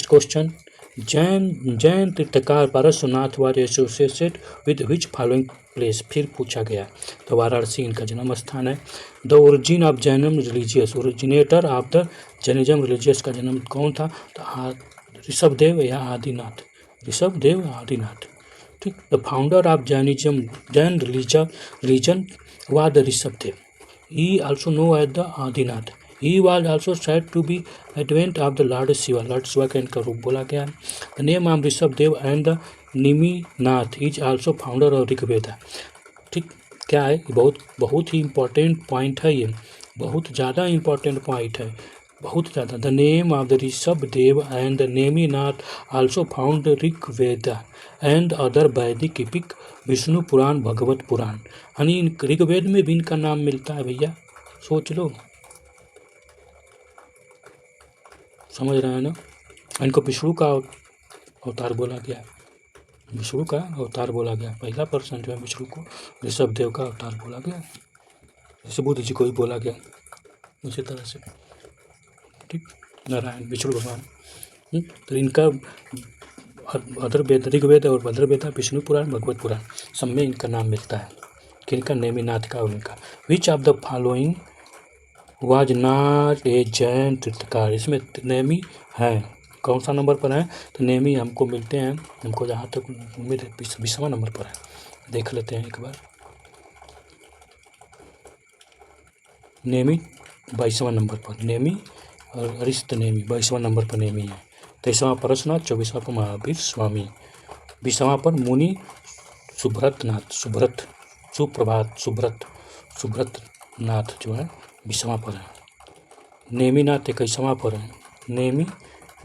question, Jain tirthankara Parasnath was associated with which following place. फिर पूछा गया तो वाराणसी इनका जन्म स्थान है। The origin of Jainism religious, originator of the Jainism religious का जन्म कौन था? तो ऋषभदेव या आदिनाथ, ठीक। The founder of Jain religion was the Rishabhdev. He also know as the Adinath. He was also said to be advent of the Lord Shiva का इनका रूप बोला गया है। The name of Rishabhdev and the निमिनाथ is also founder of Rigveda. ठीक, क्या है? बहुत ही इम्पोर्टेंट पॉइंट है ये, बहुत ज़्यादा इम्पोर्टेंट पॉइंट है, बहुत ज़्यादा। The name of the Rishabhdev and the Neminath also found Rigveda and other वैदिक एपिक, विष्णु पुराण, भगवत पुराण। यानी ऋग्वेद में भी इनका नाम मिलता है भैया, सोच लो, समझ रहे हैं ना। इनको विष्णु का अवतार बोला गया, पहला पर्सन जो है विष्णु को ऋषभदेव का अवतार बोला गया, जैसे बुद्ध जी को ही बोला गया उसी तरह से। ठीक, नारायण विष्णु भगवान। तो इनका ऋग्वेद और अथर्ववेद, विष्णु पुराण, भगवत पुराण सब में इनका नाम मिलता है। किनका? नेमिनाथ का और इनका। Which of the following was not a Jain tirthankara. इसमें नेमी है, कौन सा नंबर पर है? तो नेमी हमको मिलते हैं, हमको जहाँ तक उम्मीद है 20वां नंबर पर है। देख लेते हैं एक बार। नेमी 22वां नंबर पर, नेमी और अरिस्त नेमी 22वां नंबर पर नेमी है। 23वां पारसनाथ, 24वां पर महावीर स्वामी, 20वां पर मुनि सुब्रत नाथ जो है 20वां पर है। नेमिनाथ 21वां पर है।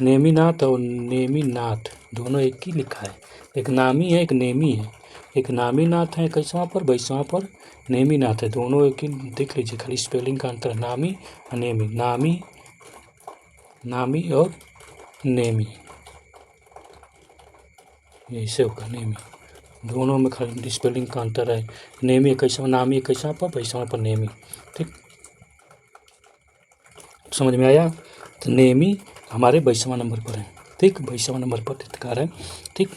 नेमिनाथ और नेमिनाथ दोनों एक ही लिखा है, एक नामी है एक नेमी है। एक नामीनाथ है 21वां पर, 22वां पर नेमिनाथ है, दोनों एक ही। देख लीजिए, खाली स्पेलिंग का अंतर है, नामी और नेमी, नामी और नेमी। ये ऐसे होगा नेमी, दोनों में खाली स्पेलिंग का अंतर है। नेमी कैसा, नामी एक कैसा पर वैसा पर नेमी। ठीक, समझ में आया। तो नेमी हमारे 22वां नंबर पर है। ठीक, 22वां नंबर पर तीर्थकार है। ठीक,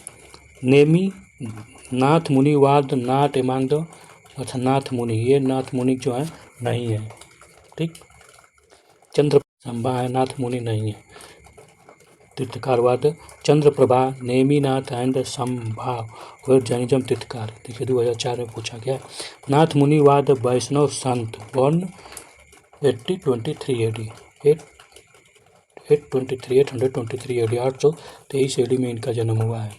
नेमी नाथ मुनि वाद नाट एमांग द, अच्छा नाथ मुनि, ये नाथ मुनि जो है नहीं है। ठीक, चंद्र संभा है, नाथ मुनि नहीं है। तीर्थकार वाद चंद्रप्रभा नेमीनाथ एंड संभाव व जैनिज्म तीर्थकार। देखिए 2004 में पूछा गया। नाथ मुनि वाद वैष्णव संत बॉर्न 823 एडी, 823 एडी, 823 एडी में इनका जन्म हुआ है।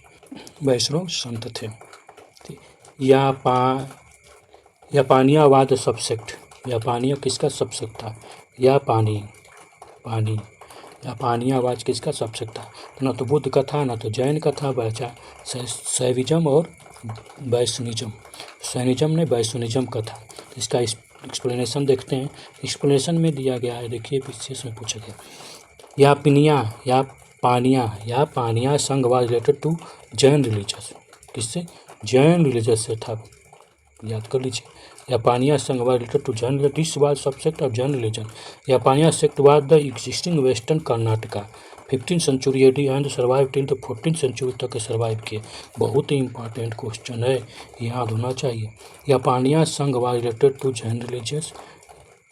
वैष्णव संत थे। यापानियावाद सबसेक्ट, यापानिया किसका सबसेक्ट था? पानी यापानियावाद किसका सबसेक्ट था? न तो बुद्ध का था, न तो जैन का था, बचा शैविज्म और वैष्णविज्म। शैनिज्म ने वैष्णविज्म का था। इसका एक्सप्लेनेशन देखते हैं। एक्सप्लेनेशन में दिया गया है, देखिए पीछे में पूछा गया। यापानिया संघ was related to Jain religious, किससे? जैन रिलीजियस से था, याद कर लीजिए। यापानिया संघ was related to Jain, this was subsect of Jain religion. Yapaniya sect was the existing western Karnataka 15th century AD and survive till the 14th century तक सर्वाइव किए। बहुत ही इंपॉर्टेंट क्वेश्चन है, याद होना चाहिए। यापानिया संघ was related to Jain religious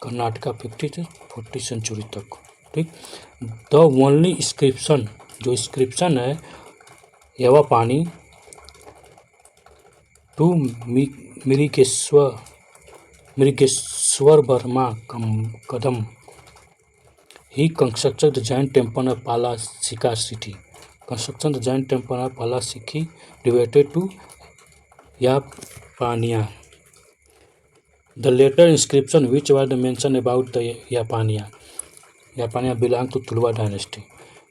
Karnataka 15th से 14th सेंचुरी तक। ठीक, द ओनली इंस्क्रिप्शन, जो इंस्क्रिप्शन है यावापानी to Mrigeshavarma Kadamba, he constructed the Jain temple of Palasika city, construction the Jain temple of Palasika devoted to Yapaniya. The later inscription which was the mention about the Yapaniya belong to Tuluva dynasty.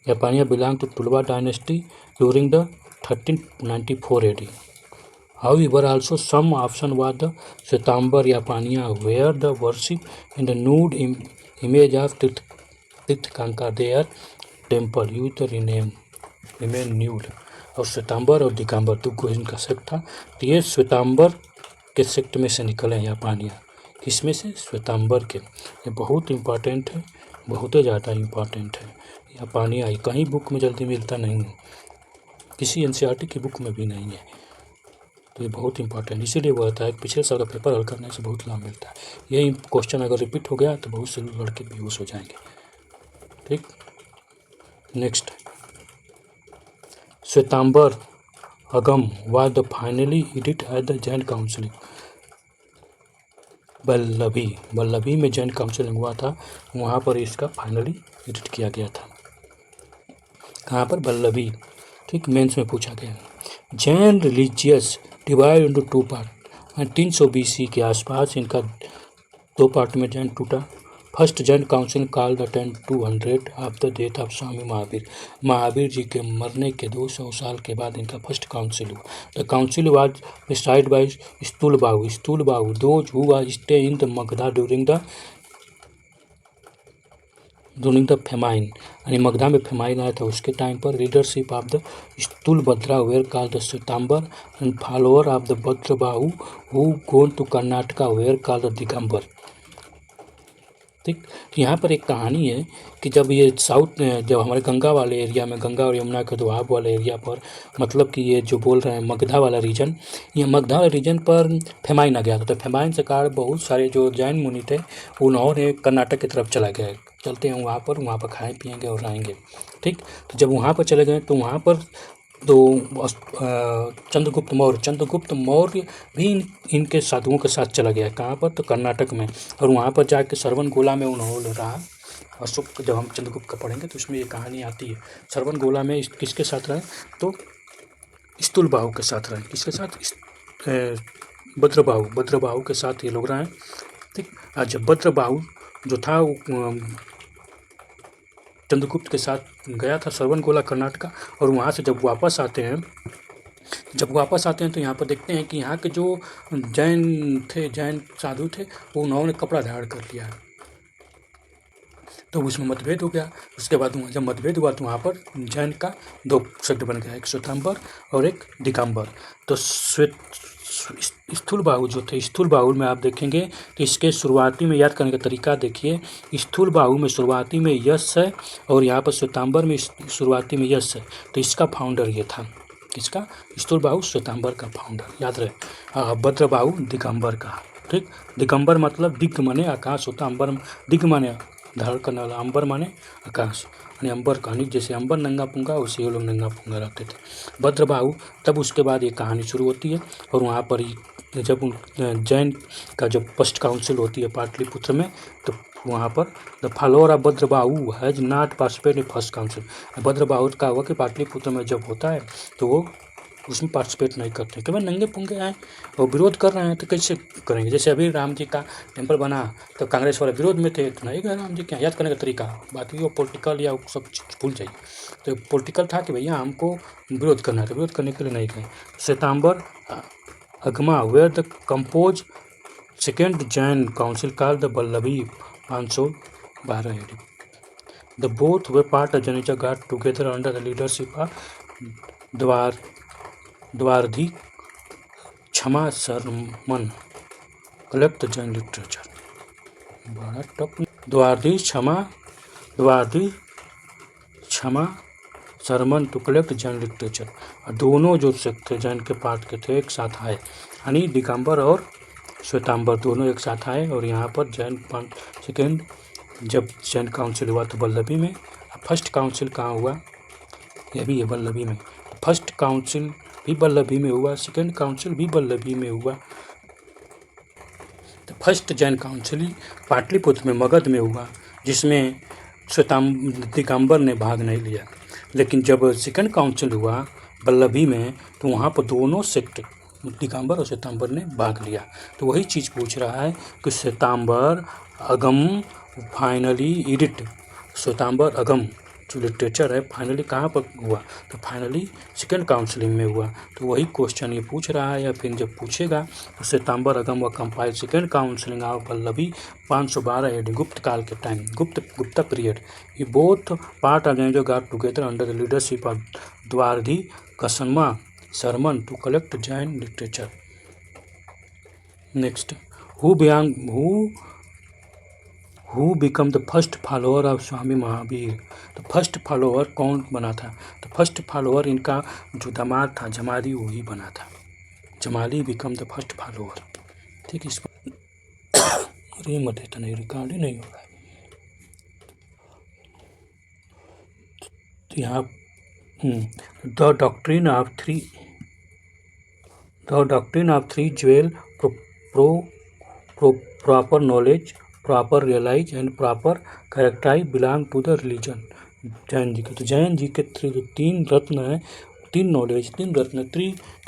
Yapaniya belong to Tuluva dynasty during the 1394 AD. However, also some option was the Shwetambar Yapania, where the worship in the nude image of Tirthankar, their temple used to remain nude। और श्वेतांबर और दिगंबर दो इनका सेक्ट था। तो ये श्वेतांबर के सेक्ट में से निकले हैं यापानिया। किसमें से? श्वेतांबर के। ये बहुत इंपॉर्टेंट है, बहुत ही ज़्यादा इम्पॉर्टेंट है। यापानिया कहीं बुक में जल्दी मिलता नहीं है, किसी NCERT की बुक में भी नहीं है। तो ये बहुत इंपॉर्टेंट, इसीलिए वो होता है कि पिछले साल का पेपर हल करने से बहुत लाभ मिलता है। यही क्वेश्चन अगर रिपीट हो गया तो बहुत से लड़के बेहोश हो जाएंगे। ठीक, next, Shvetambar Agam was the finally edit at the Jain council Vallabhi में जैन काउंसिलिंग हुआ था, वहाँ पर इसका फाइनली एडिट किया गया था। कहाँ पर? बल्लभी। ठीक, मेंस में पूछा गया। Jain religious divide into 2 part. 300 BC के आसपास इनका 2 पार्ट में जैन टूटा। First Jain council called the 10-200 of the death of Swami Mahavir ji के मरने के 200 साल के बाद इनका फर्स्ट काउंसिल हुआ। The council was preside by Sthulabahu those who was stay in the Magadha during the famine, यानी मगधा में फेमाइन आया था उसके टाइम पर। Leadership of the Sthulabhadra were called the Shvetambar and follower of the Bhadrabahu who gone to Karnataka where called the Digambar. ठीक, यहाँ पर एक कहानी है कि जब ये जब हमारे गंगा वाले एरिया में, गंगा और यमुना के दोआब वाले एरिया पर, मतलब कि ये जो बोल रहे हैं मगधा वाला रीजन, ये मगधा वाले रीजन पर फेमाइन आ गया था। तो फेमाइन से कारण बहुत सारे जो जैन मुनि थे उन्होंने कर्नाटक की तरफ चला गए, चलते हैं वहाँ पर खाएँ पिएंगे और रहेंगे। ठीक, तो जब वहाँ पर चले गए तो वहाँ पर चंद्रगुप्त मौर्य भी इनके साधुओं के साथ चला गया। कहाँ पर? तो कर्नाटक में। और वहाँ पर जाके श्रवणबेळगोला में उन्होंने रहा। अशोक, जब हम चंद्रगुप्त का पढ़ेंगे तो उसमें ये कहानी आती है। श्रवणबेळगोला में किसके साथ रहे? तो स्तूलबाहु के साथ रहे। किसके साथ? भद्रबाहु के साथ ये लोग रहे। ठीक, और जब भद्रबाहु जो था चंद्रगुप्त के साथ गया था श्रवणबेळगोला कर्नाटका, और वहाँ से जब वापस आते हैं तो यहाँ पर देखते हैं कि यहाँ के जो जैन साधु थे वो उन्होंने कपड़ा धारण कर लिया है। तो उसमें मतभेद हो गया। उसके बाद वहाँ जब मतभेद हुआ तो वहाँ पर जैन का 2 सेक्ट बन गया, एक श्वेतांबर और एक दिगंबर। तो स्थूल बाहु जो थे, स्थूल बाहु में आप देखेंगे तो इसके शुरुआती में याद करने का तरीका देखिए। स्थूल बाहु में शुरुआती में यश है और यहाँ पर श्वेतांबर में शुरुआती में यश है। तो इसका फाउंडर ये था, किसका? स्थूल बाहु श्वेतांबर का फाउंडर, याद रहे। भद्र बाहु दिगंबर का, ठीक। दिगंबर मतलब दिग माने आकाश होता, अंबर दिग माने धारण करने वाला, अंबर माने आकाश, यानी अंबर कहानी जैसे अंबर नंगा पुंगा उसे लोग नंगा पुंगा रहते थे, भद्रबाहु। तब उसके बाद ये कहानी शुरू होती है और वहाँ पर ही जब जैन का जब फर्स्ट काउंसिल होती है पाटलिपुत्र में, तो वहाँ पर the follower of Bhadrabahu has not participate in first council. Bhadrabahu का हुआ कि पाटलिपुत्र में जब होता है तो वो उसमें पार्टिसिपेट नहीं करते, क्योंकि नंगे पुंगे आए और विरोध कर रहे हैं तो कैसे करेंगे। जैसे अभी राम जी का टेम्पल बना तो कांग्रेस वाले विरोध में थे, तो नहीं गए राम जी क्या, याद करने का तरीका। बाकी वो पॉलिटिकल या सब भूल जाइए। तो पॉलिटिकल था कि भैया हमको विरोध करना है, तो विरोध करने के लिए नहीं गए। Shvetambara Agama were the compose second Jain council called the Vallabhi 512 AD। The both way part of Jainism got together under the leadership of Devardhi Kshama Shraman collect Jain literature. बड़ा tough. Devardhi Kshama Shraman to collect Jain literature. दोनों जो थे जैन के पार्ट के थे एक साथ आए, यानी दिगंबर और श्वेतांबर दोनों एक साथ आए और यहाँ पर जैन सेकेंड जब जैन काउंसिल हुआ तो वल्लभी में। फर्स्ट काउंसिल कहाँ हुआ? यह भी है वल्लभी में। फर्स्ट काउंसिल भी वल्लभी में हुआ, सेकेंड काउंसिल भी वल्लभी में हुआ। तो फर्स्ट जैन काउंसिल पाटलिपुत्र में मगध में हुआ, जिसमें दिगंबर ने भाग नहीं लिया। लेकिन जब सेकेंड काउंसिल हुआ वल्लभी में तो वहाँ पर दोनों सेक्ट दिगंबर और श्वेतांबर ने भाग लिया। तो वही चीज़ पूछ रहा है कि श्वेतांबर अगम फाइनली एडिट, श्वेतांबर अगम जो लिटरेचर है फाइनली कहाँ पर हुआ? तो फाइनली सेकेंड काउंसिलिंग में हुआ। तो वही क्वेश्चन ये पूछ रहा है, या फिर जब पूछेगा तो श्वेतांबर अगम व compile second counselling of Vallabhi 512 AD, Gupta काल के टाइम, गुप्ता पीरियड। ये बोथ पार्ट ऑफ जैन जो got together under the leadership of Devardhi Kshama Shraman to collect Jain literature. Next, who become the first follower of Swami Mahavir. तो फर्स्ट फॉलोअर कौन बना था? तो फर्स्ट फॉलोअर इनका जो दामाद था जमाली, वही बना था। Jamali become the first follower, ठीक। इसको अरे मत देता, नहीं रिकॉर्ड ही नहीं होगा। तो यहाँ the doctrine of three jewel proper knowledge, proper realise and proper characterise belong to the religion. Jain ji के, तो जैन जी के तीन रत्न हैं, तीन नॉलेज, तीन रत्न,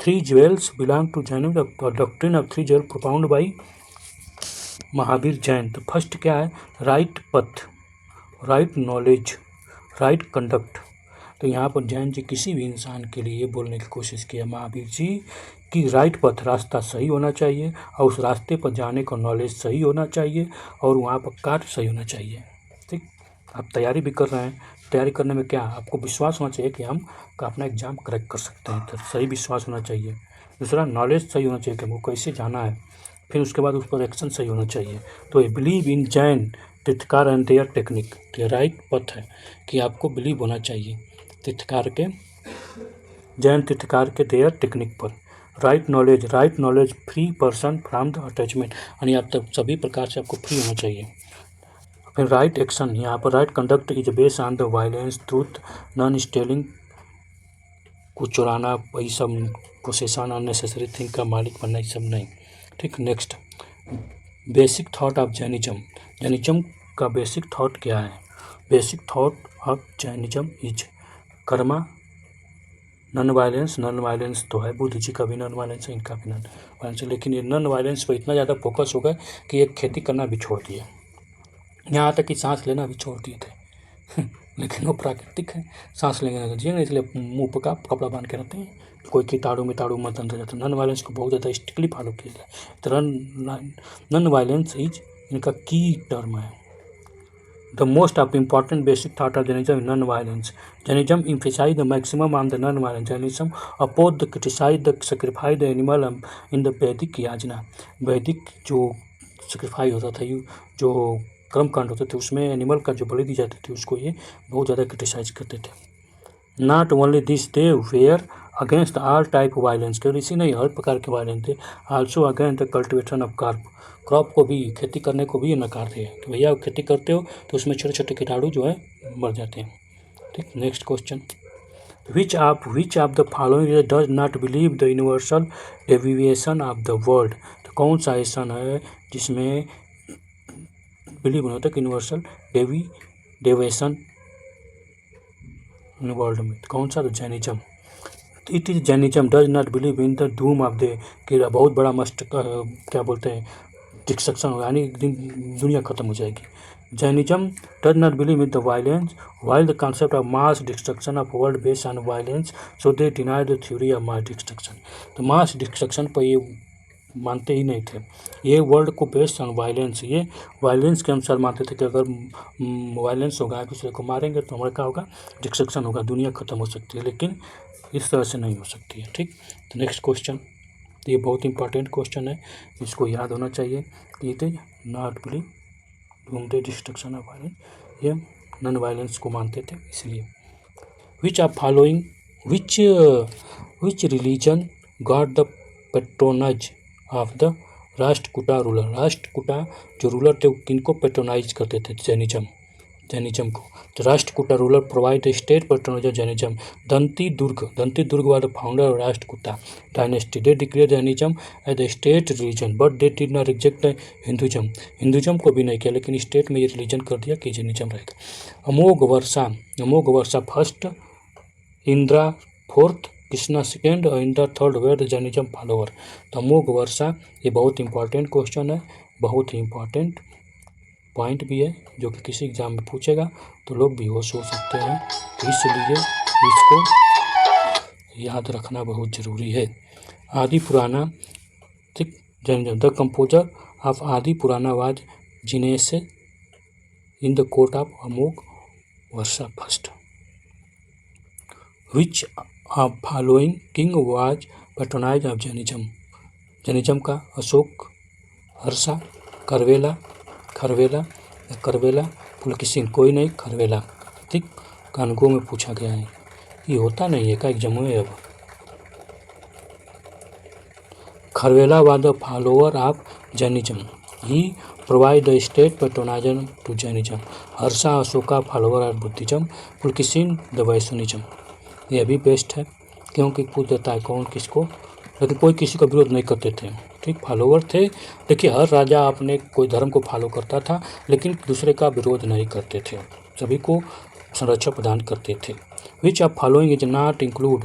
three jewels belong to Jain. Doctrine of three jewel propound by Mahavir Jain. तो फर्स्ट क्या है? राइट पथ, राइट नॉलेज, राइट कंडक्ट। तो यहाँ पर जैन जी किसी भी इंसान के लिए बोलने की कोशिश किया महावीर जी कि राइट पथ, रास्ता सही होना चाहिए और उस रास्ते पर जाने का नॉलेज सही होना चाहिए और वहाँ पर कार्य सही होना चाहिए, ठीक। आप तैयारी भी कर रहे हैं, तैयारी करने में क्या आपको विश्वास होना चाहिए कि हम अपना एग्ज़ाम क्रैक कर सकते हैं, तो सही विश्वास होना चाहिए। दूसरा, नॉलेज सही होना चाहिए कि हमको कैसे जाना है, फिर उसके बाद उस पर एक्शन सही होना चाहिए। तो ये believe in Jain tirthankara and their technique, तो राइट पथ है कि आपको बिलीव होना चाहिए तीर्थकार के, जैन तीर्थकार के देयर टेक्निक पर। Right knowledge free person from the attachment, यानी आप तब सभी प्रकार से आपको फ्री होना चाहिए। फिर राइट एक्शन, यहाँ पर right conduct is based on the violence, truth, non stealing, कुछ चुराना, वही सब, पोसेशन, अननेसेसरी थिंग का मालिक बनना, ये सब नहीं, ठीक। Next, basic thought of Jainism. Jainism का बेसिक थॉट क्या है? Basic thought of Jainism is Karma, non violence तो है, बुद्ध जी का भी नॉन वायलेंस है, इनका भी नॉन वायलेंस है, लेकिन ये नॉन वायलेंस पर इतना ज़्यादा फोकस हो गया कि ये खेती करना भी छोड़ दिया, यहाँ तक कि सांस लेना भी छोड़ दिए थे लेकिन वो प्राकृतिक है, सांस लेंगे तो जिएंगे, इसलिए मुँह पर का कपड़ा बांध के रहते हैं, कोई कीटाणु मिटाणु मत अंदर जाता है। नॉन वायलेंस को बहुत ज़्यादा स्ट्रिक्टली फॉलो किया जाए। तो नॉन वायलेंस इज इनका की टर्म है। The most of important basic thought of Jainism is non-violence. Jainism emphasizes the maximum on the non-violence. Jainism oppose the criticize the sacrifice the animal in the Vedic याजना. वैदिक जो sacrifice होता था, जो कर्मकांड होते थे, उसमें एनिमल का जो बलि दी जाती थी उसको ये बहुत ज़्यादा क्रिटिसाइज करते थे. Not only this, they were against all type of violence. केवल इसी नहीं, हर प्रकार के वायलेंस थे. Also against the cultivation of crop को भी, खेती करने को भी ये नकार थे कि भैया खेती करते हो तो उसमें छोटे छोटे कीटाणु जो है मर जाते हैं. ठीक. Next question. which of the following does not believe the universal deviation of the world. तो कौन सा ऐसा है जिसमें बिलीव नहीं होता कि यूनिवर्सल डेविएशन वर्ल्ड में. तो कौन सा? तो Jainism. It is Jainism does not believe in the doom of the, कि बहुत बड़ा मस्ट क्या बोलते हैं डिस्ट्रक्शन होगा, यानी दुनिया खत्म हो जाएगी. Jainism does not believe in the violence while the concept of mass destruction of world based on violence, so they deny the theory of mass destruction. तो मास डिस्ट्रक्शन पर ये मानते ही नहीं थे, ये वर्ल्ड को बेस्ड ऑन वायलेंस, ये वायलेंस के अनुसार मानते थे कि अगर वायलेंस होगा, एक दूसरे को मारेंगे तो हमारा क्या होगा, डिस्ट्रक्शन होगा, दुनिया ख़त्म हो सकती है. लेकिन इस तरह से नहीं हो सकती है. ठीक. तो नेक्स्ट क्वेश्चन, ये बहुत इंपॉर्टेंट क्वेश्चन है, इसको याद होना चाहिए कि it is not believe doom the destruction of violence, ये नॉन वायलेंस को मानते थे इसलिए. Which are following which religion got the patronize of the Rashtrakuta ruler. Rashtrakuta जो रूलर थे वो किनको पेट्रोनाइज करते थे? जैनिज्म को. तो Rashtrakuta ruler provide the state patronize of Jainism. Dantidurga was the founder of Rashtrakuta dynasty. They declare Jainism as the state religion but they did not reject the Hinduism को भी नहीं किया, लेकिन स्टेट में ये रिलीजन कर दिया कि जैनिज्म रहेगा. Amoghavarsha first, Indra fourth, Krishna second और Indra third were the Jainism follower. तो अमोघ वर्षा, ये बहुत इंपॉर्टेंट क्वेश्चन है, बहुत ही इंपॉर्टेंट पॉइंट भी है जो कि किसी एग्जाम में पूछेगा तो लोग बेहोश हो सकते हैं, इसलिए इसको याद रखना बहुत ज़रूरी है. आदि पुराना, ठीक, जैनिज्म. द कंपोजर ऑफ आदि पुराना was Jinesh in the court of Amogh Varsha first. Which of following king was patronise of Jainism. Jainism का अशोक, हर्षा, करवेला, पुलकेशिन. कोई नहीं, खरवेला. ठीक. कानगो में पूछा गया है, ये होता नहीं है का एग्जाम में. अब Kharavela was the follower of Jainism. He provide the state patronisation to Jainism. Harsha Ashoka follower of Buddhism. Pulakeshin the Vaishnavism. ये भी बेस्ट है क्योंकि पूछ देता है कौन किसको, लेकिन कोई किसी का विरोध नहीं करते थे. ठीक. फॉलोवर थे. देखिए, हर राजा अपने कोई धर्म को फॉलो करता था, लेकिन दूसरे का विरोध नहीं करते थे, सभी को संरक्षण प्रदान करते थे. Which of following is not include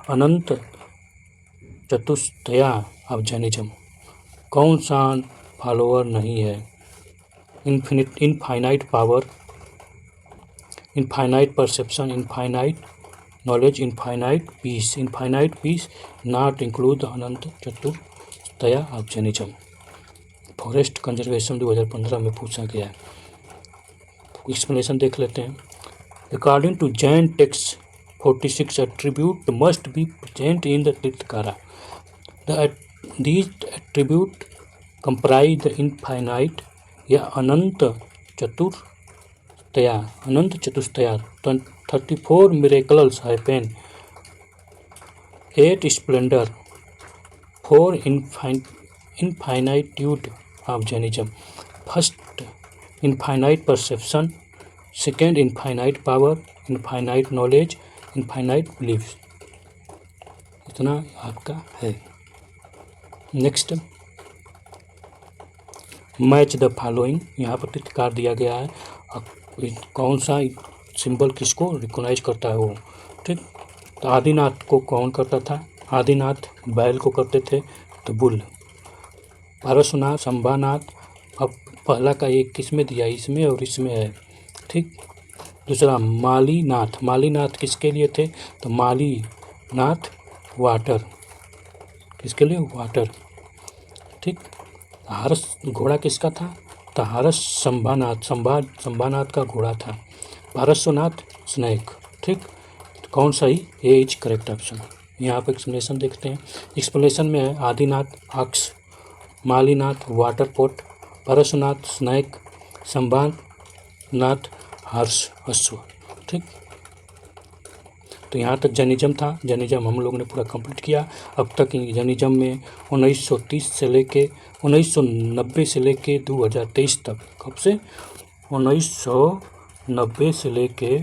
ananta chatushtaya of Jainism. कौन सा फॉलोअर नहीं है? Infinite power, infinite perception, infinite knowledge, infinite peace not include ananta chatushtaya of Jainism. Forest conservation 2015 में पूछा गया है. एक्सप्लेनेशन देख लेते हैं. According to Jain text 46 attribute must be present in the tirthankara. These attribute comprise the infinite या ananta चतुष्टया 34 miracles happen, 8 splendor, 4 infinitude of Jainism. First, infinite perception. Second, infinite power, infinite knowledge, infinite beliefs. इतना आपका है. Next, match the following. यहाँ पर टिक दिया गया है, कौन सा सिंबल किसको रिकॉग्नाइज करता है वो. ठीक. तो आदिनाथ को कौन करता था? आदिनाथ बैल को करते थे, तो बुल. पारसनाथ, संभानाथ. अब पहला का एक किस में दिया, इसमें और इसमें है. ठीक. दूसरा मालीनाथ किसके लिए थे? तो मालीनाथ वाटर, किसके लिए? वाटर. ठीक. हर्ष घोड़ा किसका था? तारस संभानाथ का घोड़ा था। पारस्वनाथ स्नेक। ठीक, तो कौन सा ही ए इज करेक्ट ऑप्शन। यहाँ पर एक्सप्लेनेशन देखते हैं। एक्सप्लेनेशन में है Adinath ox, Mallinath water pot, Parshvanath snake, Sambhavanath horse अश्व। ठीक, तो यहाँ तक जर्नलिज्म था। जर्नलिज्म हम लोग ने पूरा कंप्लीट किया। अब तक जर्नलिज्म में 1930 से लेके 1990 से लेके 2023 तक, कब से 1990 से लेके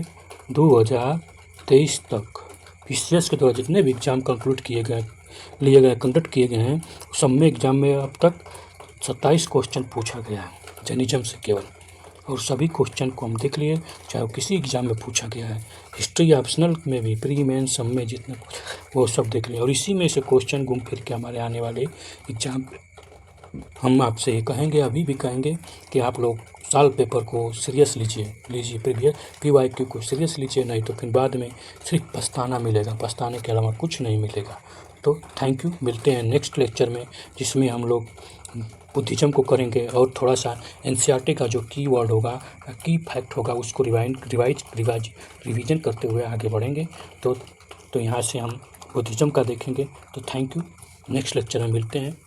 2023 तक PCS के द्वारा जितने भी एग्ज़ाम कंक्लूड कंडक्ट किए गए हैं, सब में एग्ज़ाम में अब तक 27 क्वेश्चन पूछा गया है जर्नलिज्म से केवल, और सभी क्वेश्चन को हम देख लिए, चाहे वो किसी एग्ज़ाम में पूछा गया है। हिस्ट्री ऑप्शनल में भी, प्री मेन सब में जितने वो सब देख लिए, और इसी में से क्वेश्चन घूम फिर के हमारे आने वाले एग्ज़ाम हम आपसे ये कहेंगे, अभी भी कहेंगे कि आप लोग साल पेपर को सीरियस लीजिए प्रीवियस PYQ को सीरियस लीजिए, नहीं तो फिर बाद में सिर्फ पछताना मिलेगा, पछताने के अलावा कुछ नहीं मिलेगा। तो थैंक यू, मिलते हैं नेक्स्ट लेक्चर में, जिसमें हम लोग बुद्धिज्म को करेंगे और थोड़ा सा NCERT का जो की वर्ड होगा, की फैक्ट होगा, उसको रिवीजन करते हुए आगे बढ़ेंगे। तो यहाँ से हम बुद्धिज्म का देखेंगे। तो थैंक यू, नेक्स्ट लेक्चर में मिलते हैं।